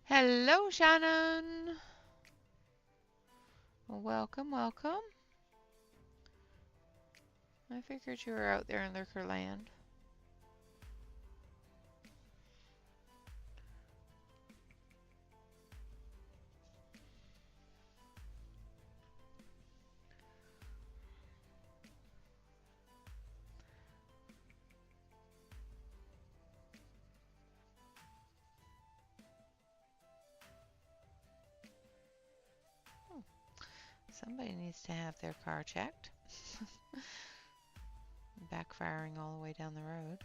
Hello, Shannon. Welcome, welcome. I figured you were out there in Lurker Land. Somebody needs to have their car checked. Backfiring all the way down the road.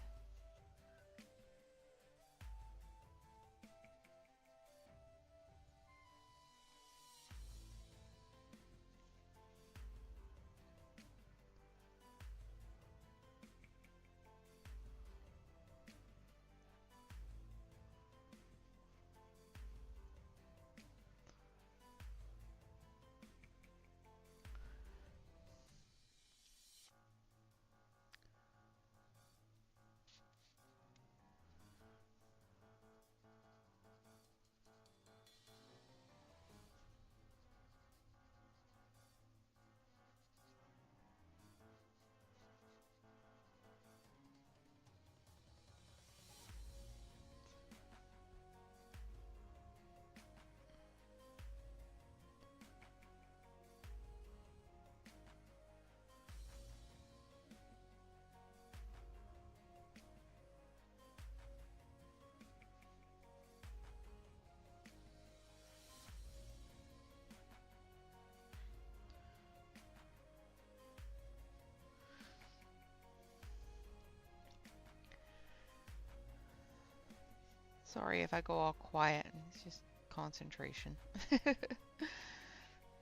Sorry if I go all quiet. It's just concentration.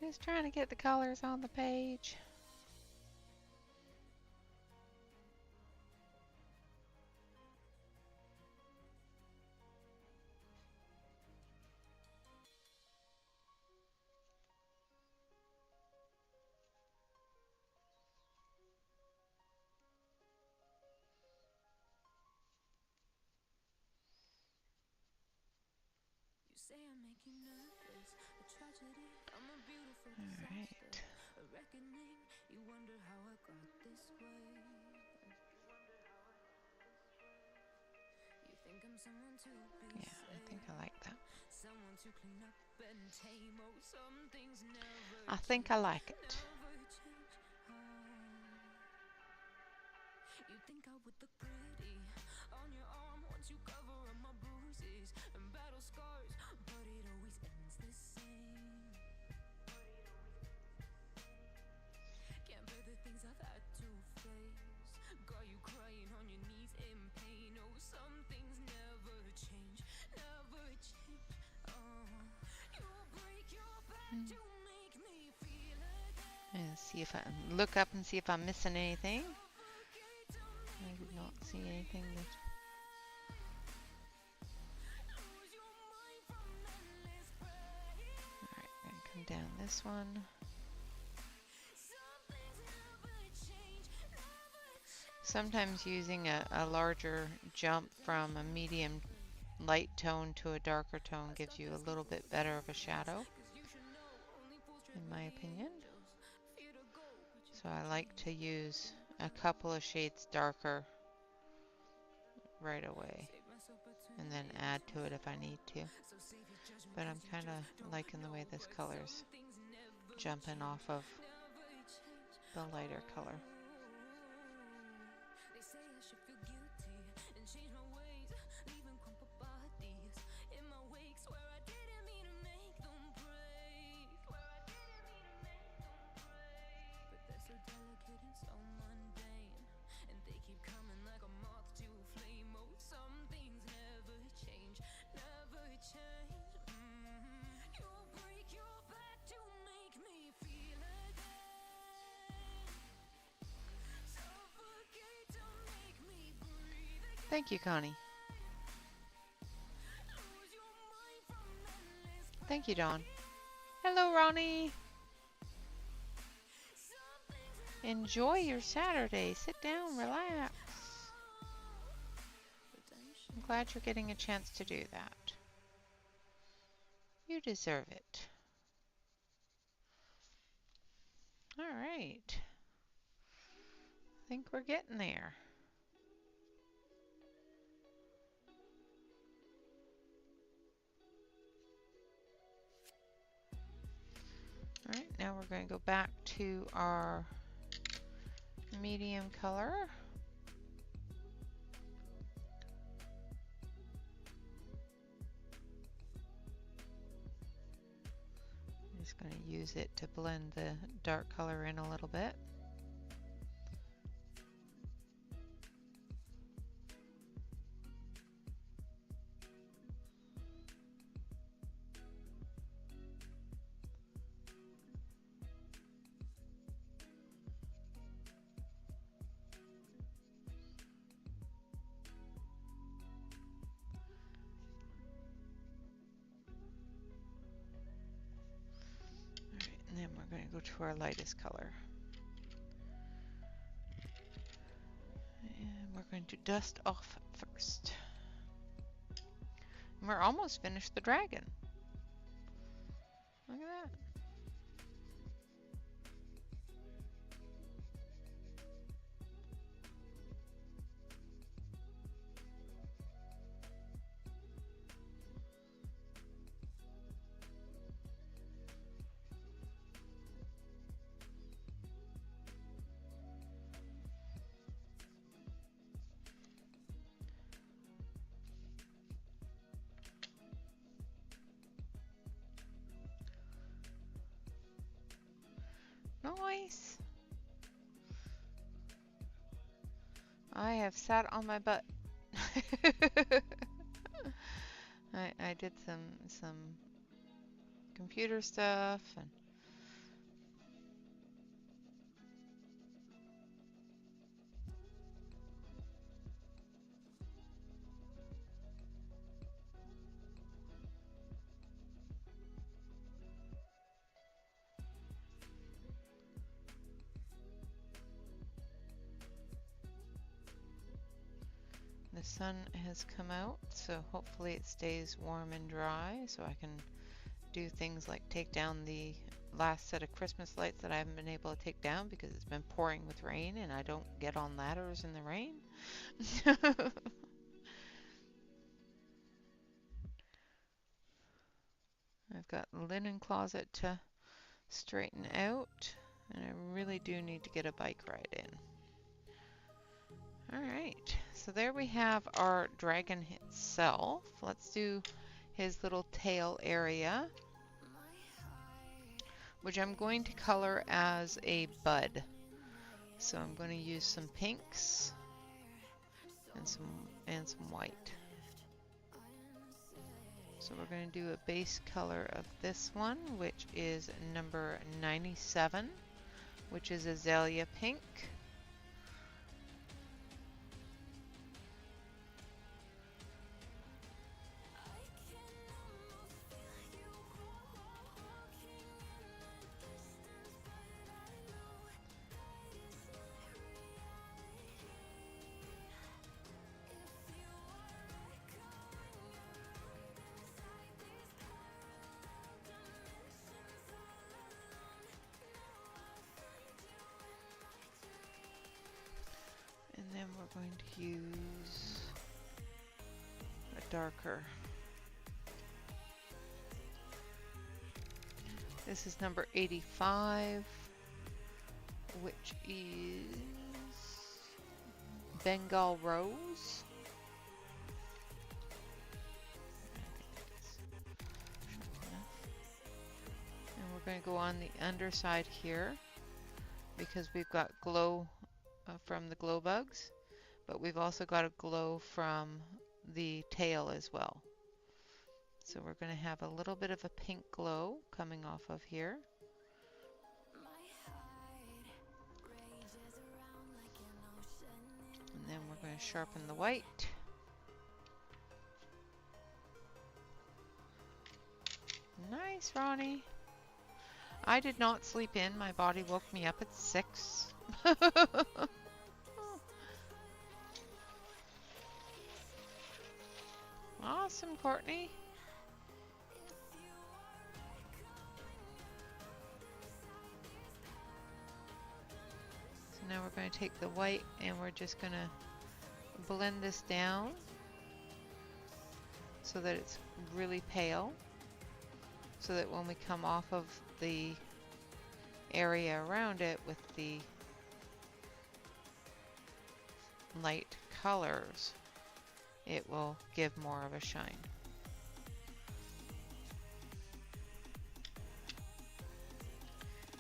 Just trying to get the colors on the page. say I make you nervous, a tragedy. I'm a beautiful All disaster, right. a reckoning. You wonder how I got this way. You think I'm someone to be Yeah, I think I like that. someone to clean up and tame. Oh, some things never I think I like it. never change. Oh. You think I would look pretty on your arm once you cover up my bruises and battle scars, but it always ends the same. Can't bear the things I've had to face. Got you crying on your knees in pain. Oh, some things never change, never change. Oh, you break your back to make me feel again. And see if I can look up and see if I'm missing anything. Suffocate to I make did me not see anything that. lose your mind from endless praying. Alright, I'm gonna come down this one. Some things never change, never change. Sometimes using a larger jump from a medium light tone to a darker tone gives you a little bit better of a shadow, 'Cause you should know only fools tread in my with opinion. angels. Fear to go, but you So I like to use a couple of shades darker right away save missed and then opportunities. add to it if I need to. So save your judgment, But 'cause I'm you kind just of don't liking the way know. this But color's some things never jumping change, off of never change. the lighter color. They say I should feel guilty and change my ways, leaving crumpled bodies in my wake. Swear I didn't mean to make them break. But they're so delicate and so mundane, and they keep coming like a moth to a flame. Oh, some things never change, never change. You break your back to make me feel again. Suffocate to make me breathe again. Thank you, Connie. Lose your mind from endless Thank you, Dawn. Hello, Ronnie. some things Enjoy your Saturday. Sit down, relax. I'm glad you're getting a chance to do that. You deserve it. All right. I think we're getting there. All right, now we're going to go back to our medium color. I'm just going to use it to blend the dark color in a little bit. And then we're going to go to our lightest color. And we're going to dust off first. And we're almost finished the dragon. Look at that. Nice. I have sat on my butt. I did some computer stuff and the sun has come out, so hopefully it stays warm and dry so I can do things like take down the last set of Christmas lights that I haven't been able to take down because it's been pouring with rain and I don't get on ladders in the rain. I've got a linen closet to straighten out, and I really do need to get a bike ride in. Alright, so there we have our dragon itself. Let's do his little tail area, which I'm going to color as a bud. So I'm going to use some pinks and some white. So we're going to do a base color of this one, which is number 97, which is azalea pink. And then we're going to use a darker. This is number 85, which is Bengal Rose. And we're going to go on the underside here because we've got glow from the glow bugs, but we've also got a glow from the tail as well. So we're going to have a little bit of a pink glow coming off of here. And then we're going to sharpen the white. Nice, Ronnie. I did not sleep in. My body woke me up at 6. Awesome, Courtney. So now we're going to take the white and we're just going to blend this down so that it's really pale, so that when we come off of the area around it with the light colors, it will give more of a shine.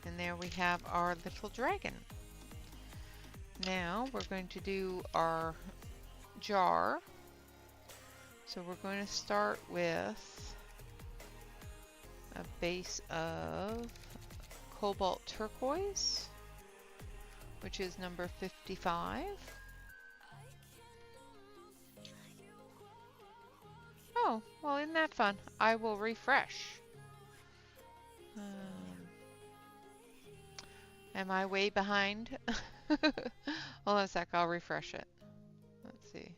And there we have our little dragon. Now we're going to do our jar. So we're going to start with a base of cobalt turquoise, which is number 55. Oh, well, isn't that fun? I will refresh. Am I way behind? Hold on a sec, I'll refresh it. Let's see.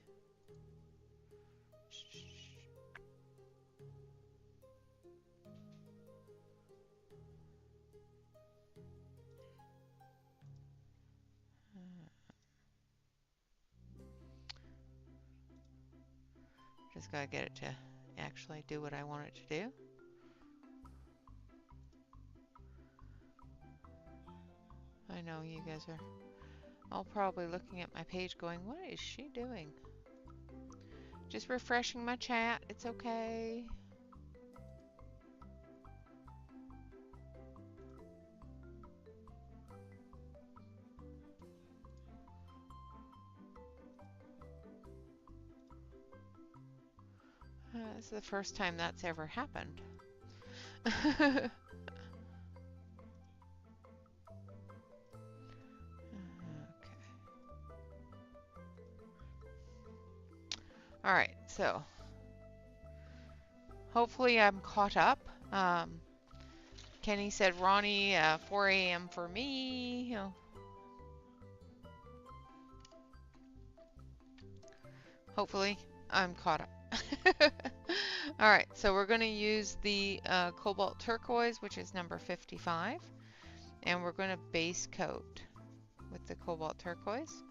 Just gotta get it to actually do what I want it to do. I know you guys are all probably looking at my page going, what is she doing? Just refreshing my chat, it's okay. This is the first time that's ever happened. Okay. All right, so hopefully I'm caught up. Kenny said, Ronnie, 4 a.m. for me. You know, Hopefully I'm caught up. All right, so we're going to use the cobalt turquoise, which is number 55, and we're going to base coat with the cobalt turquoise.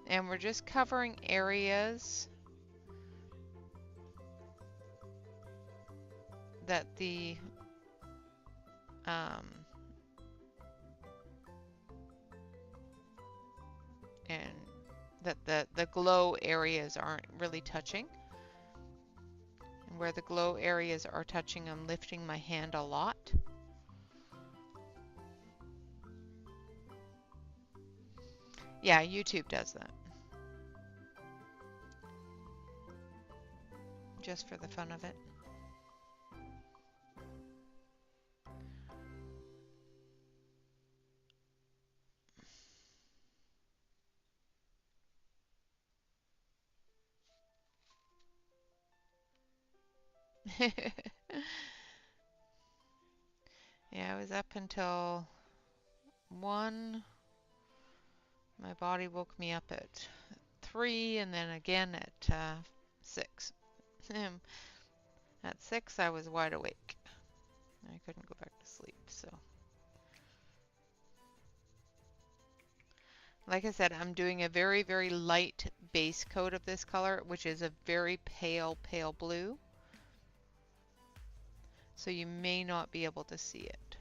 And we're just covering areas that the and that the glow areas aren't really touching. And where the glow areas are touching, I'm lifting my hand a lot. Yeah, YouTube does that. Just for the fun of it. Yeah, I was up until 1. My body woke me up at 3 and then again at 6. At 6 I was wide awake. I couldn't go back to sleep, so. Like I said, I'm doing a very, very light base coat of this color, which is a very pale, pale blue. So you may not be able to see it.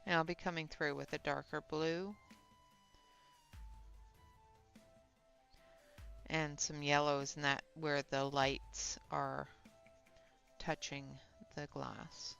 And I'll be coming through with a darker blue and some yellows and that where the lights are touching the glass.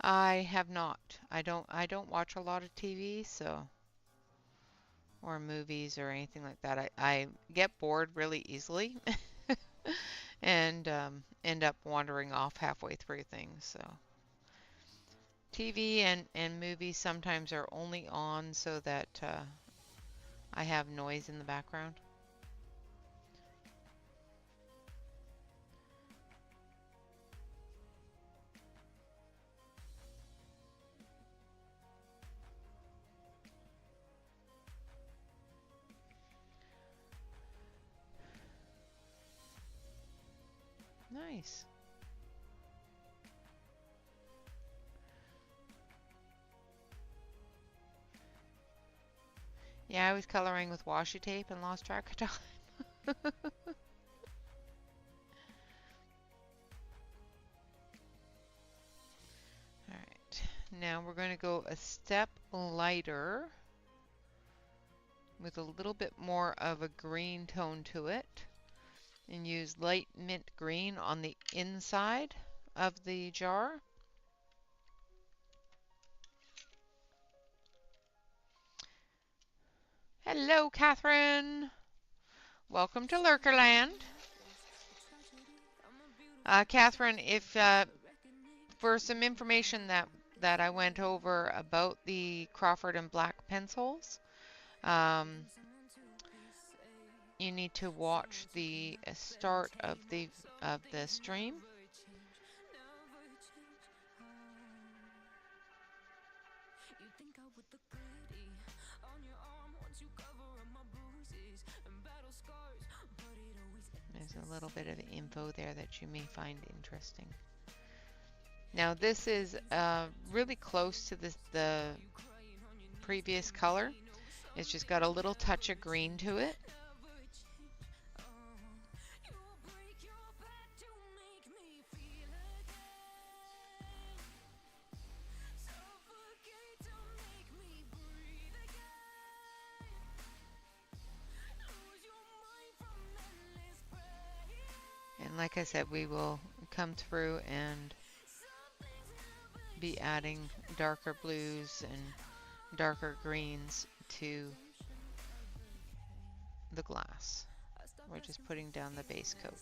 I have not. I don't watch a lot of TV, so or movies or anything like that. I get bored really easily and end up wandering off halfway through things. So TV and movies sometimes are only on so that I have noise in the background. Nice. Yeah, I was coloring with washi tape and lost track of time. Alright, now we're going to go a step lighter with a little bit more of a green tone to it and use light mint green on the inside of the jar. Hello, Catherine. Welcome to Lurkerland. Catherine, if for some information that I went over about the Crawford and Black pencils, you need to watch the start of the stream. There's a little bit of info there that you may find interesting. Now this is really close to the previous color. It's just got a little touch of green to it. And like I said, we will come through and be adding darker blues and darker greens to the glass. We're just putting down the base coat.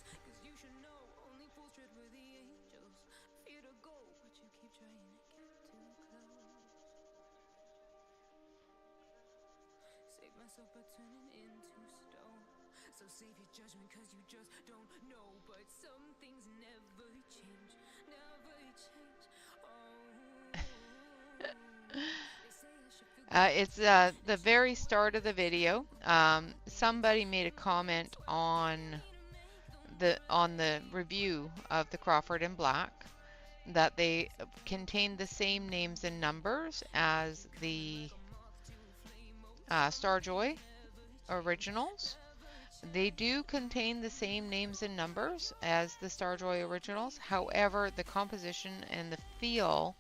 Myself but turning into stone. So save your judgment cause you just don't know. But some things never change. Never change. It's the very start of the video. Somebody made a comment on the review of the Crawford and Black that they contain the same names and numbers as the Starjoy originals. They do contain the same names and numbers as the Starjoy originals. However, the composition and the feel,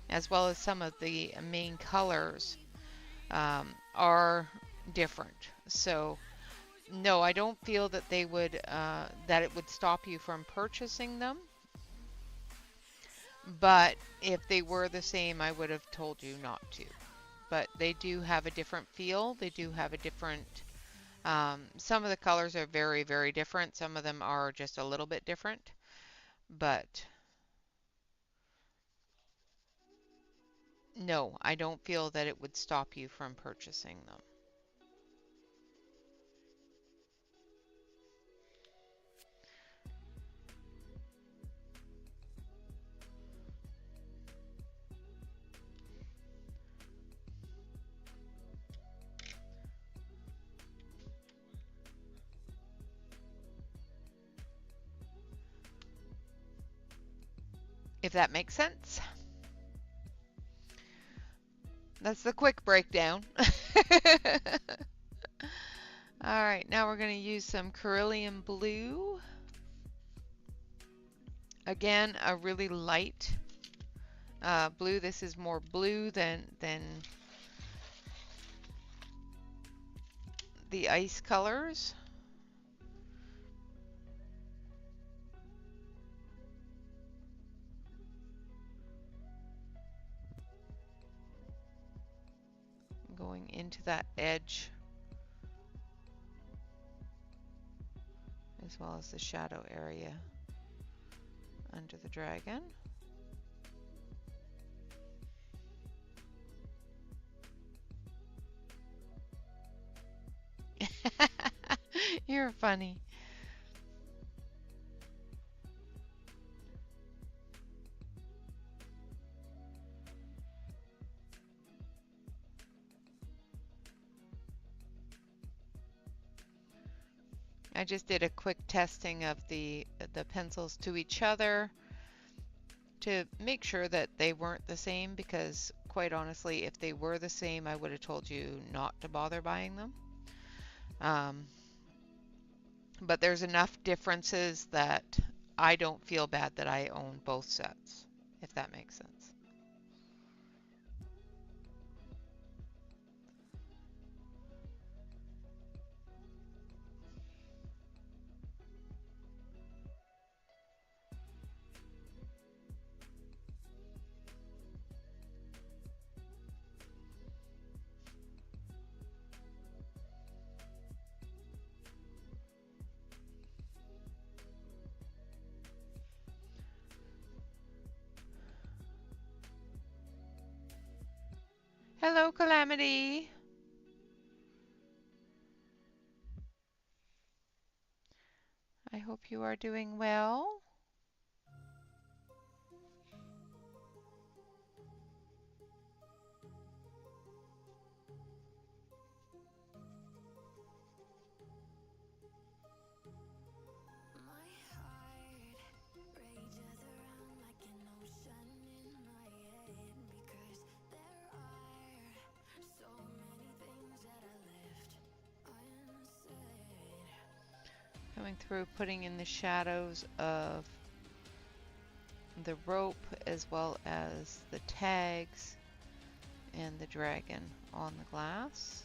as well as some of the main colors, are different. So, no, I don't feel that they would that it would stop you from purchasing them. But if they were the same, I would have told you not to. But they do have a different feel. They do have a different. Some of the colors are very, very different. Some of them are just a little bit different. But no, I don't feel that it would stop you from purchasing them. If that makes sense. That's the quick breakdown. All right, now we're going to use some Cerulean Blue. Again, a really light blue. This is more blue than the ice colors. Going into that edge as well as the shadow area under the dragon. You're funny. I just did a quick testing of the pencils to each other to make sure that they weren't the same, because quite honestly, if they were the same, I would have told you not to bother buying them. But there's enough differences that I don't feel bad that I own both sets, if that makes sense. Hello, Calamity. I hope you are doing well. Coming through, putting in the shadows of the rope as well as the tags and the dragon on the glass.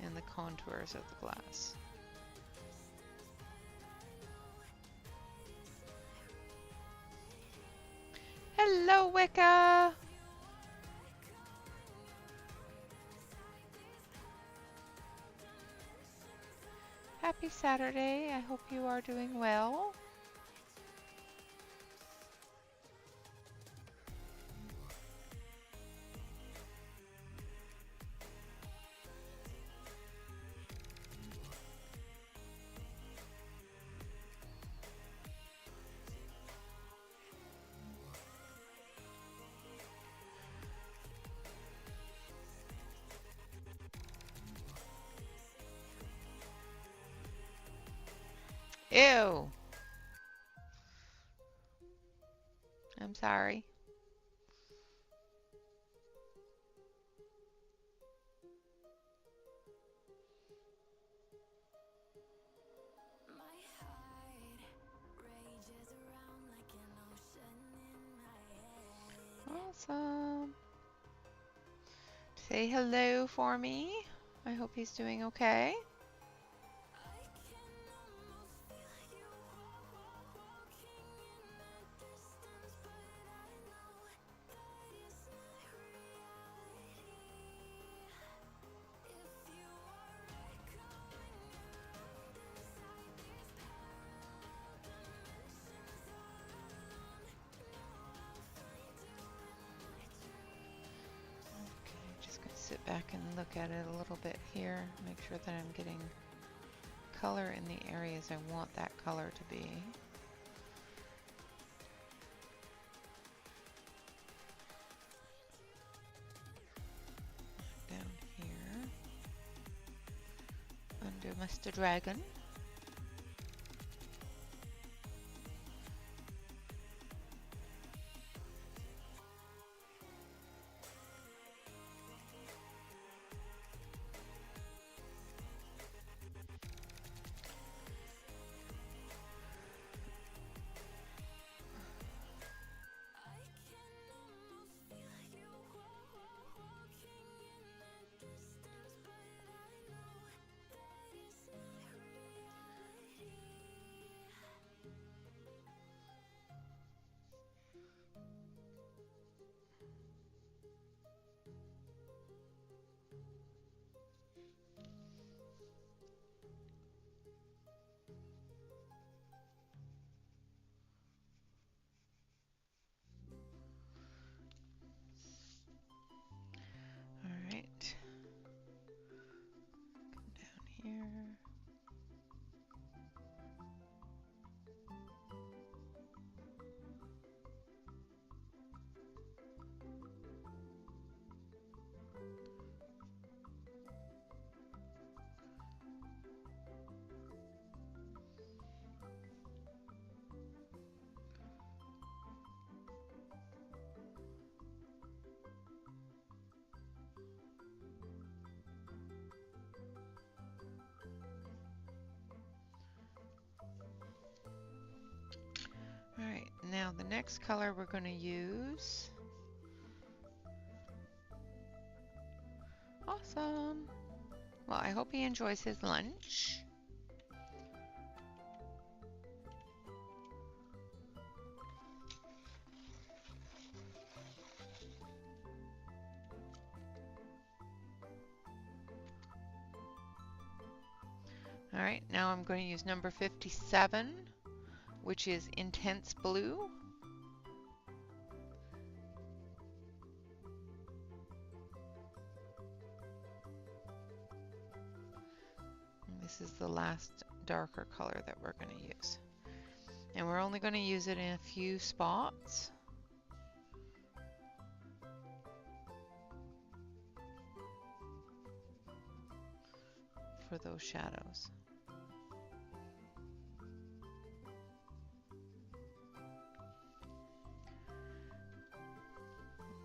And the contours of the glass. Hello, Wicca. Happy Saturday. I hope you are doing well. Ew. I'm sorry. My heart rages around like an ocean in my head. Awesome. Say hello for me. I hope he's doing okay. I can almost feel you walking in the distance, but I know that is not reality. If you are echoing around inside these parallel dimensions all alone, know I'll find you in my dreams. Okay, just gonna sit back and look at it a little bit here. Make sure that I'm getting color in the areas I want that color to be. Down here, under Mr. Dragon. I can almost feel you walking in the distance, but I know that is not reality. All right. Come down here. All right, now the next color we're going to use. Awesome. Well, I hope he enjoys his lunch. All right, now I'm going to use number 57, which is Intense Blue. And this is the last darker color that we're going to use. And we're only going to use it in a few spots. For those shadows.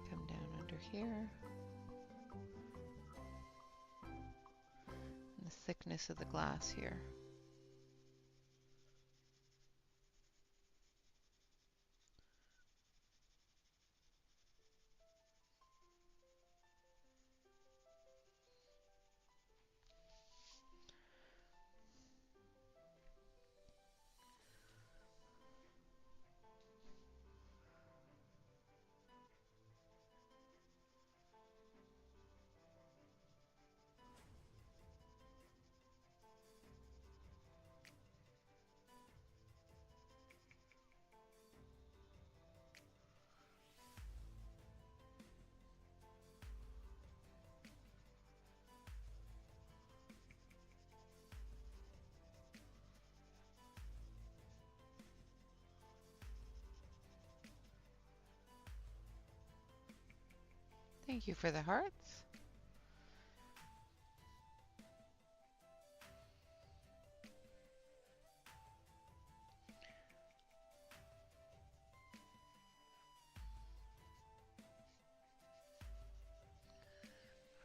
Come down under here. And the thickness of the glass here. Thank you for the hearts.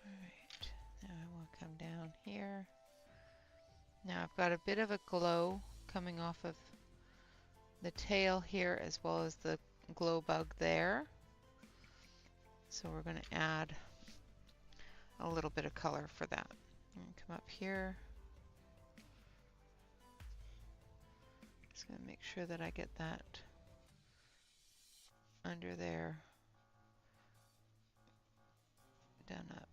Alright, now I will come down here. Now I've got a bit of a glow coming off of the tail here as well as the glow bug there. So we're going to add a little bit of color for that. Come up here. Just going to make sure that I get that under there, done up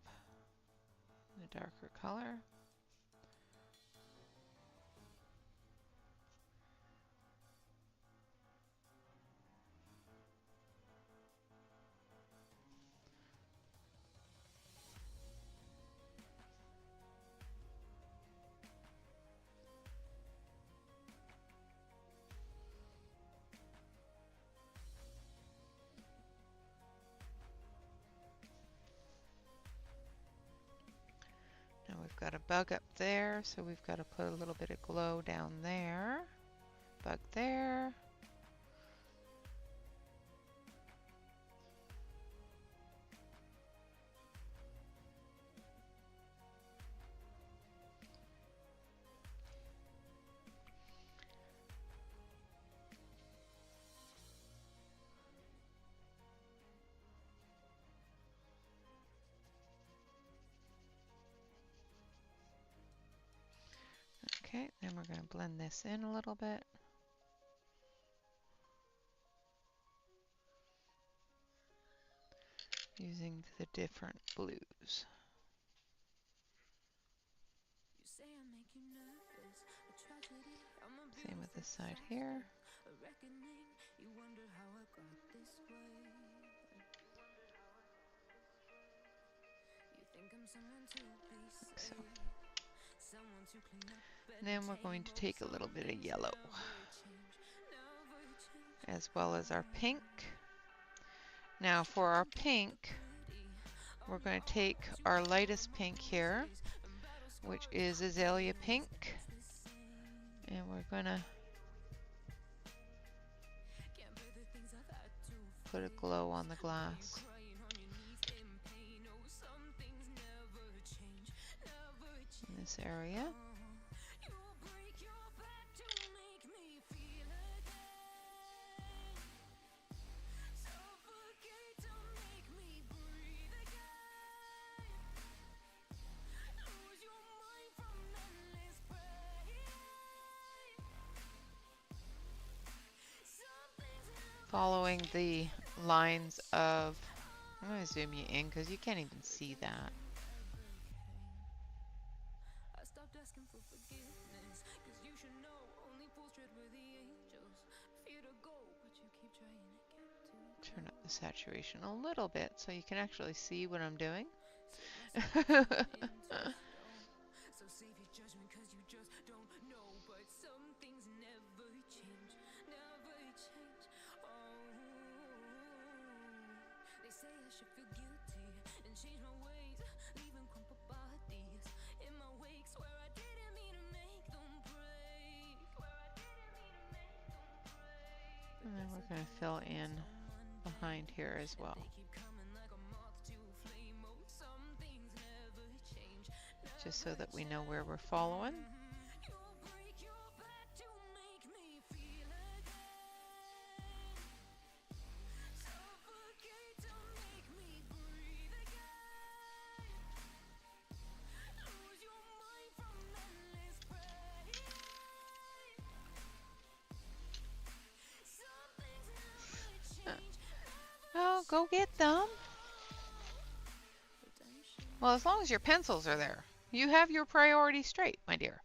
the darker color. Now we've got a bug up there, so we've got to put a little bit of glow down there. Bug there. Okay, then we're going to blend this in a little bit. Using the different blues. Same with this side here. So. And then we're going to take a little bit of yellow, as well as our pink. Now for our pink, we're going to take our lightest pink here, which is azalea pink, and we're going to put a glow on the glass. In this area. Following the lines of, I'm going to zoom you in because you can't even see that. Turn up the saturation a little bit so you can actually see what I'm doing. And then we're going to fill in behind here as well. Just so that we know where we're following. Oh, go get them. Well, as long as your pencils are there, you have your priorities straight, my dear.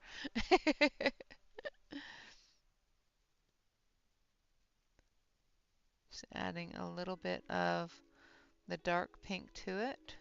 Just adding a little bit of the dark pink to it.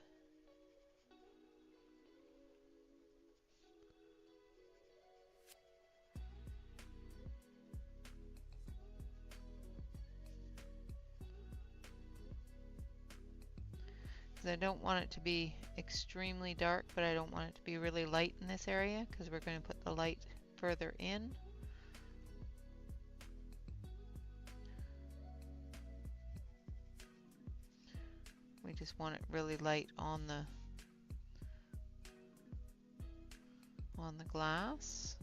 is I don't want it to be extremely dark, but I don't want it to be really light in this area because we're going to put the light further in. We just want it really light on the glass.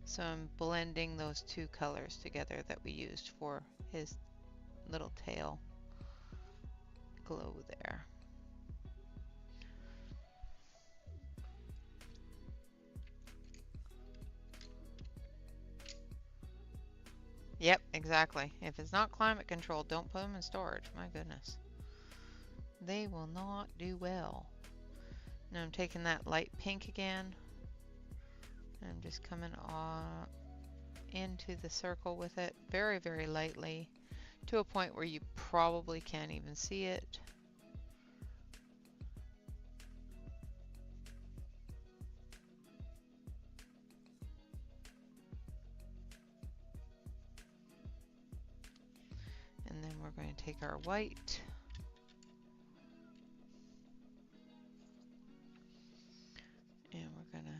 So I'm blending those two colors together that we used for his little tail glow there. Yep, exactly. If it's not climate controlled, don't put them in storage. My goodness. They will not do well. Now I'm taking that light pink again. I'm just coming on into the circle with it very, very lightly to a point where you probably can't even see it. And then we're going to take our white and we're going to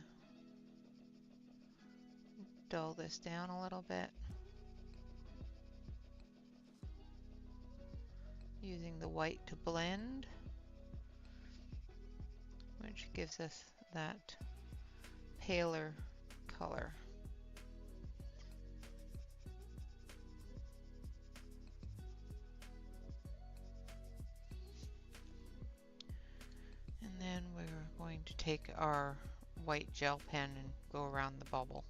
dull this down a little bit using the white to blend, which gives us that paler color. And then we're going to take our white gel pen and go around the bubble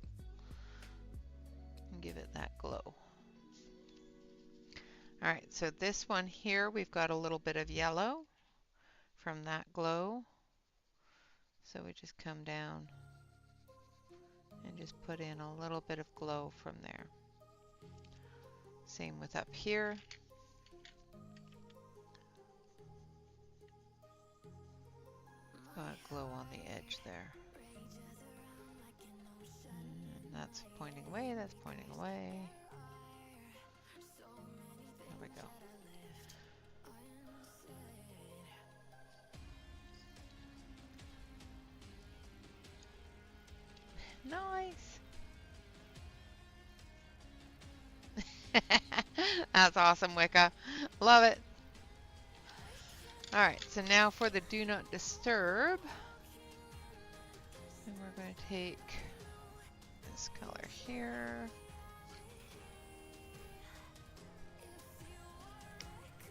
and give it that glow. Alright, so this one here, we've got a little bit of yellow from that glow. So we just come down and just put in a little bit of glow from there. Same with up here. Got a glow on the edge there. And that's pointing away, that's pointing away. There we go. Nice. That's awesome, Wicca. Love it. Alright, so now for the do not disturb. And we're going to take this color here.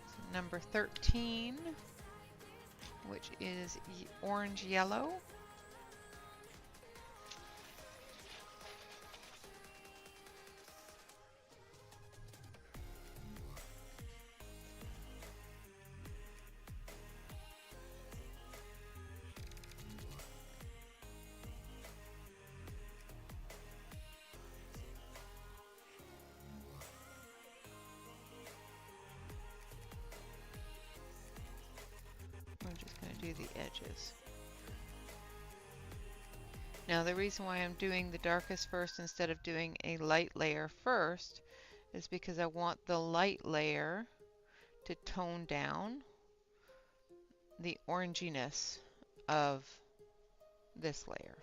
So number 13, which is orange yellow. We're just going to do the edges. Now the reason why I'm doing the darkest first instead of doing a light layer first is because I want the light layer to tone down the oranginess of this layer.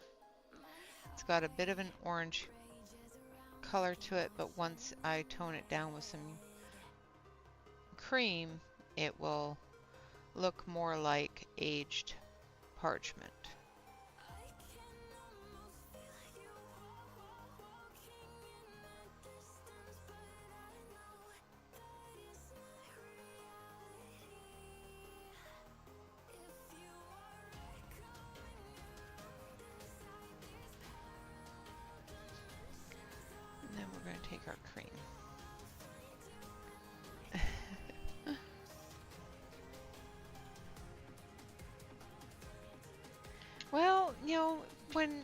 It's got a bit of an orange color to it, but once I tone it down with some cream, it will look more like aged parchment. And then we're going to take our cream. Well, you know, when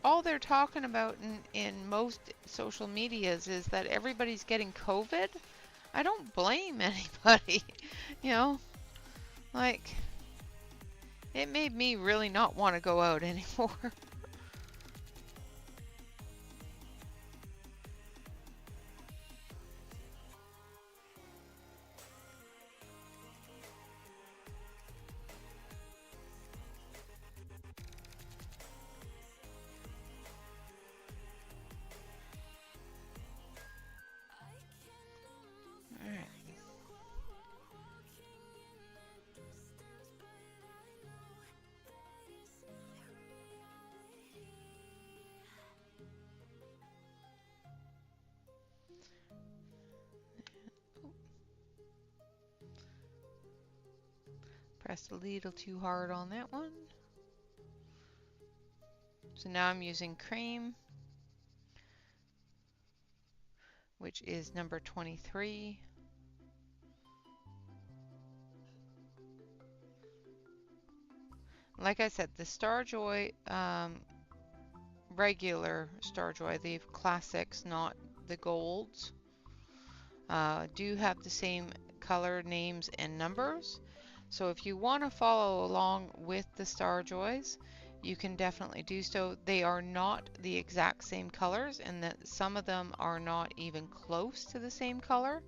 all they're talking about in most social medias is that everybody's getting COVID, I don't blame anybody, you know, like, it made me really not want to go out anymore. All right. Pressed a little too hard on that one. So now I'm using cream, which is number 23. Like I said, the Starjoy, regular Starjoy, the classics, not the golds, do have the same color names and numbers. So if you want to follow along with the Starjoys, you can definitely do so. They are not the exact same colors, and that some of them are not even close to the same color.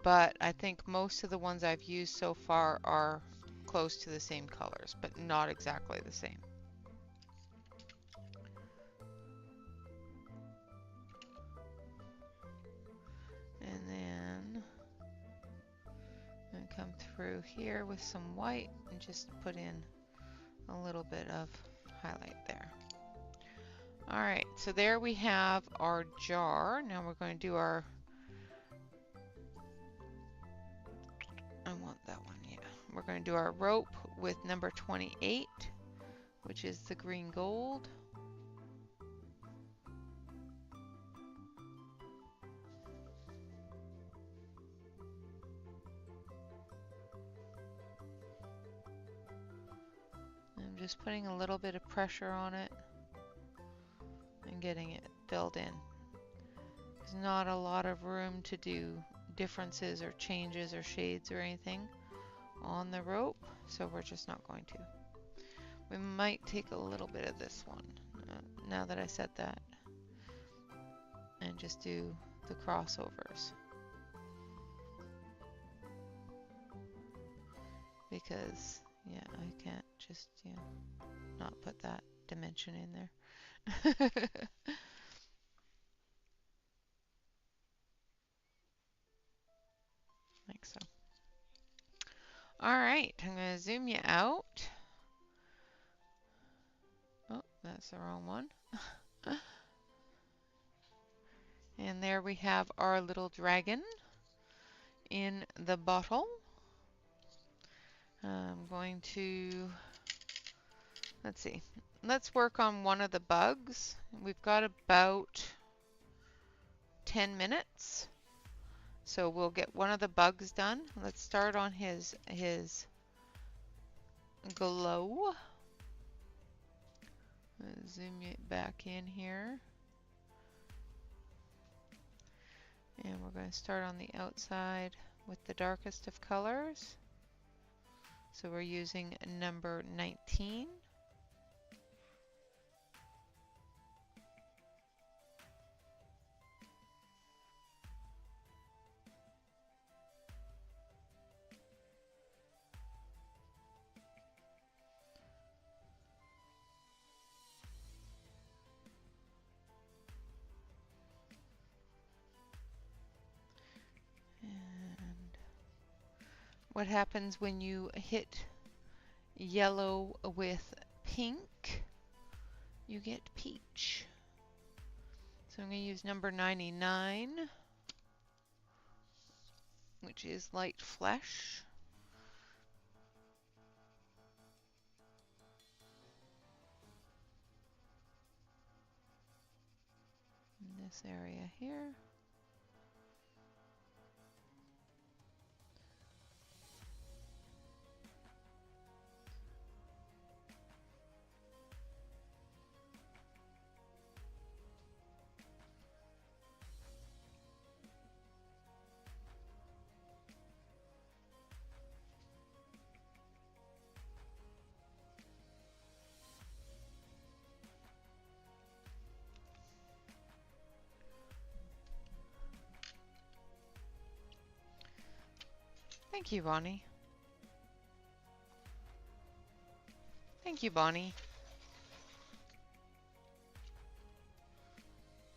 But I think most of the ones I've used so far are close to the same colors, but not exactly the same. And then I'm gonna come through here with some white and just put in a little bit of highlight there. All right, so there we have our jar. Now we're going to do our, I want that one, yeah. We're going to do our rope with number 28, which is the green gold. I'm just putting a little bit of pressure on it and getting it filled in. There's not a lot of room to do differences or changes or shades or anything on the rope, so we're just not going to. We might take a little bit of this one, now that I said that, and just do the crossovers. Because, yeah, I can't just, not put that dimension in there. Like so. Alright, I'm going to zoom you out. Oh, that's the wrong one. And there we have our little dragon in the bottle. I'm going to, let's see, let's work on one of the bugs. We've got about 10 minutes. So we'll get one of the bugs done. Let's start on his glow. Zoom it back in here. And we're going to start on the outside with the darkest of colors. So we're using number 19. And what happens when you hit yellow with pink? You get peach. So I'm going to use number 99, which is light flesh. In this area here. Thank you, Bonnie. Thank you, Bonnie.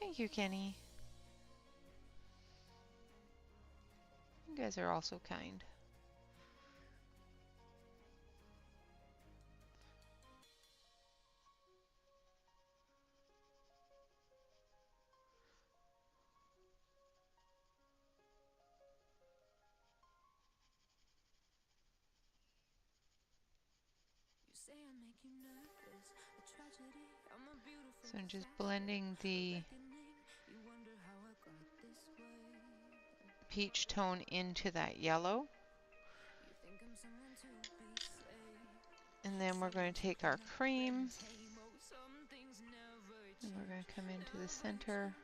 Thank you, Kenny. You guys are all so kind. So I'm just blending the peach tone into that yellow. And then we're going to take our cream and we're going to come into the center.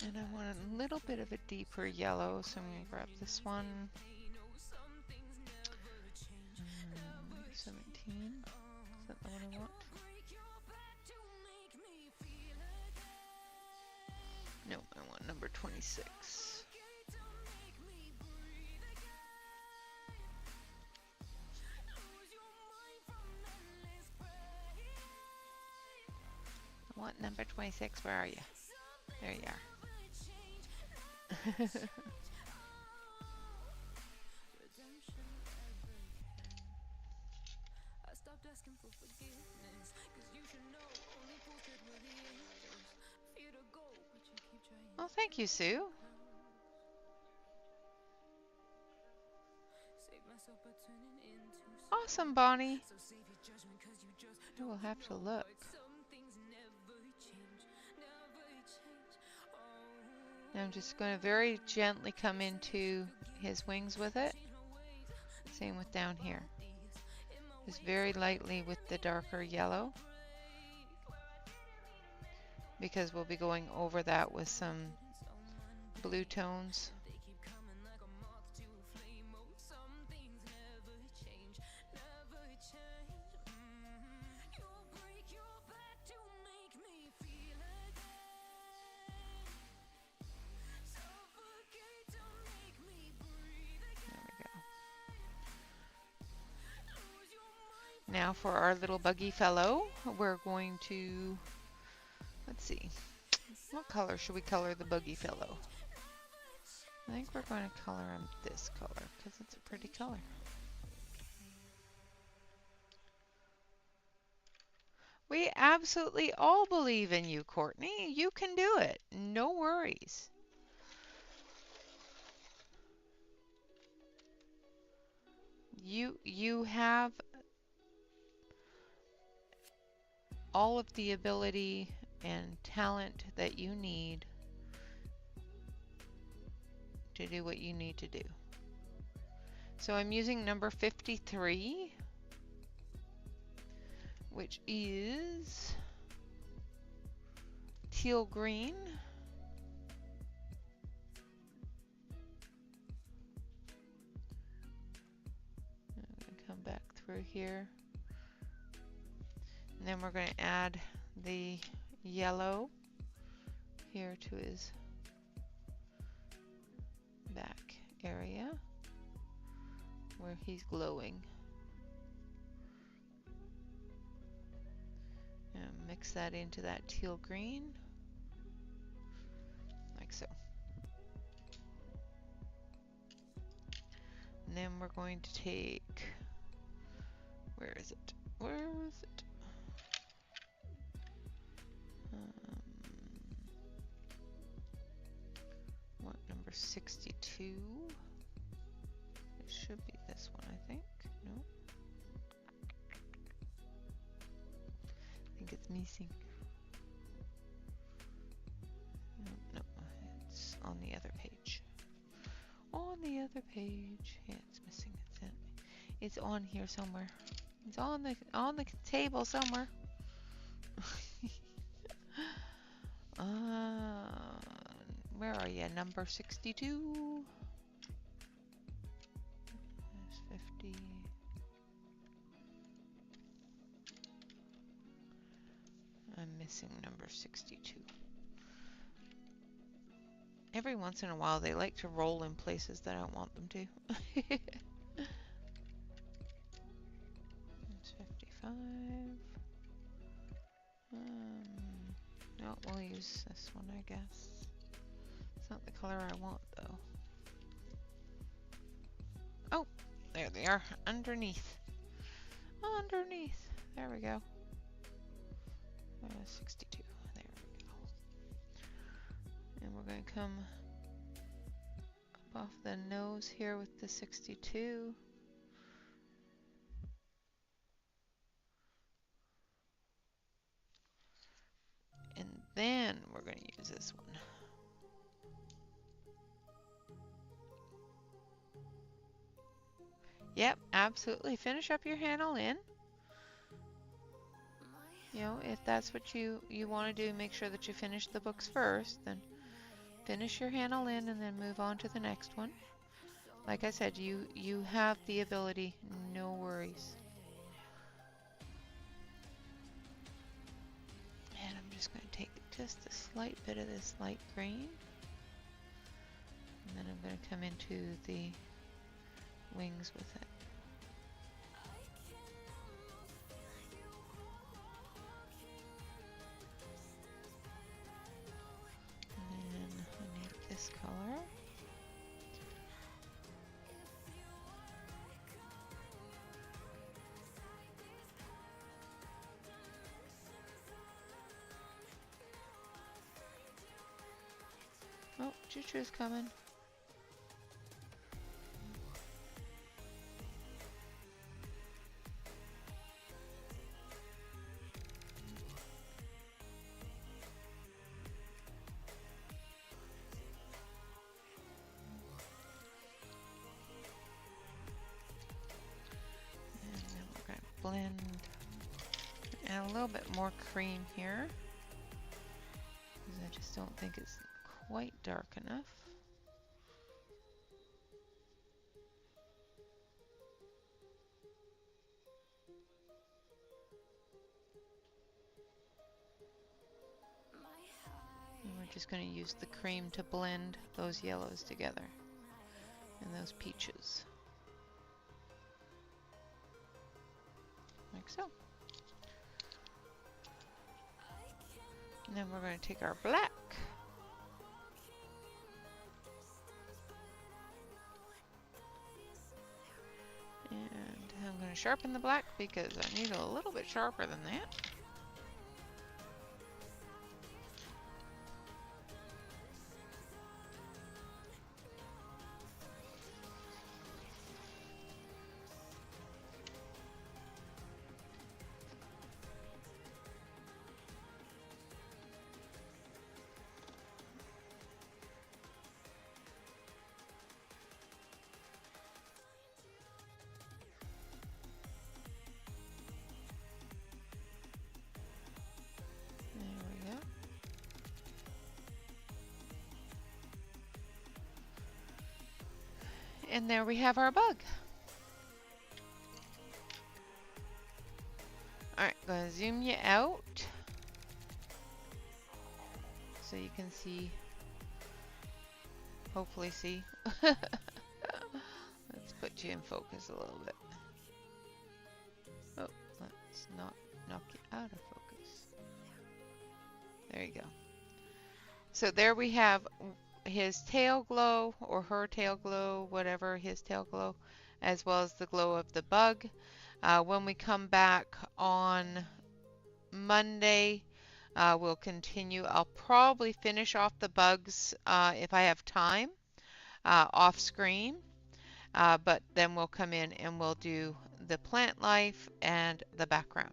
And I want a little bit of a deeper yellow, so I'm going to grab this one. 17. Is that the one I want? No, I want number 26. I want number 26. Where are you? There you are. Oh, thank you, Sue. Awesome, Bonnie. I will have to look. Now I'm just going to very gently come into his wings with it. Same with down here. Just very lightly with the darker yellow, because we'll be going over that with some blue tones. Now for our little buggy fellow, we're going to, let's see, what color should we color the buggy fellow? I think we're going to color him this color because it's a pretty color. We absolutely all believe in you, Courtney. You can do it. No worries. You have all of the ability and talent that you need to do what you need to do. So I'm using number 53, which is teal green. I'm going to come back through here. And then we're going to add the yellow here to his back area where he's glowing. And mix that into that teal green, like so. And then we're going to take, where is it? Where is it? What, number 62? It should be this one, I think. No. I think it's missing. No, it's on the other page. On the other page. Yeah, it's missing. It's on here somewhere. It's on the table somewhere. Where are you? Number 62. 50. I'm missing number 62. Every once in a while they like to roll in places that I don't want them to. It's 55. No, we'll use this one, I guess. It's not the color I want, though. Oh, there they are, underneath. Underneath. There we go. 62. There we go. And we're going to come up off the nose here with the 62. And then we're going to use this one. Yep, absolutely. Finish up your handle in. You know, if that's what you want to do, make sure that you finish the books first. Then finish your handle in and then move on to the next one. Like I said, you have the ability, no worries. And I'm just going to take just a slight bit of this light green. And then I'm going to come into the wings with it. And then I need this color. Oh, choo-choo's coming. And then we're going to blend, add a little bit more cream here, because I just don't think it's quite dark enough. And we're just going to use the cream to blend those yellows together and those peaches. Like so. And then we're going to take our black. And I'm going to sharpen the black because I need it a little bit sharper than that. And there we have our bug. Alright, going to zoom you out so you can see, hopefully see. Let's put you in focus a little bit. Oh, let's not knock you out of focus. There you go. So there we have his tail glow, or her tail glow, whatever, his tail glow, as well as the glow of the bug. When we come back on Monday, we'll continue. I'll probably finish off the bugs if I have time off screen, but then we'll come in and we'll do the plant life and the background.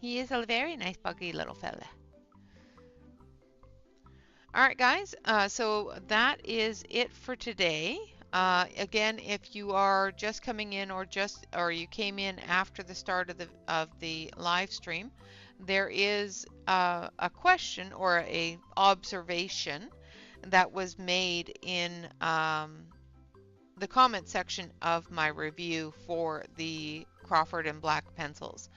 He is a very nice buggy little fella. Alright guys, so that is it for today. Again, if you are just coming in or you came in after the start of the live stream, there is a question or a observation that was made in the comment section of my review for the Crawford and Black pencils,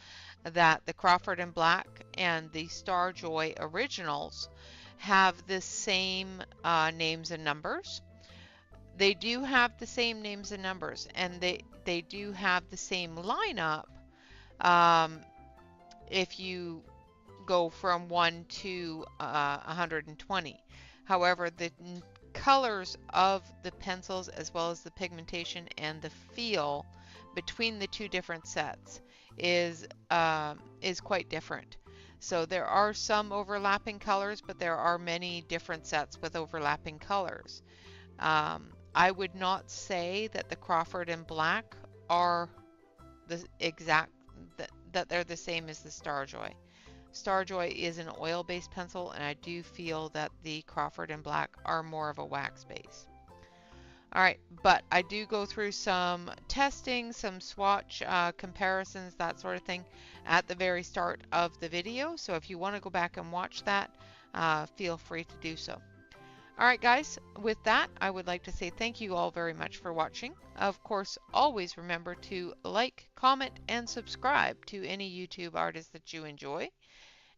that the Crawford and Black and the Starjoy originals have the same names and numbers. They do have the same names and numbers, and they do have the same lineup um, if you go from 1 to 120. However, the colors of the pencils, as well as the pigmentation and the feel between the two different sets, is quite different. So there are some overlapping colors, but there are many different sets with overlapping colors. I would not say that the Crawford and Black are the exact that they're the same as the Starjoy. Starjoy is an oil-based pencil, and I do feel that the Crawford and Black are more of a wax base. All right, but I do go through some testing, some swatch comparisons, that sort of thing at the very start of the video. So if you want to go back and watch that, feel free to do so. All right, guys, with that, I would like to say thank you all very much for watching. Of course, always remember to like, comment, and subscribe to any YouTube artist that you enjoy.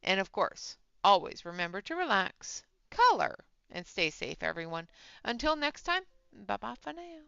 And of course, always remember to relax, color, and stay safe, everyone. Until next time, bye-bye for now.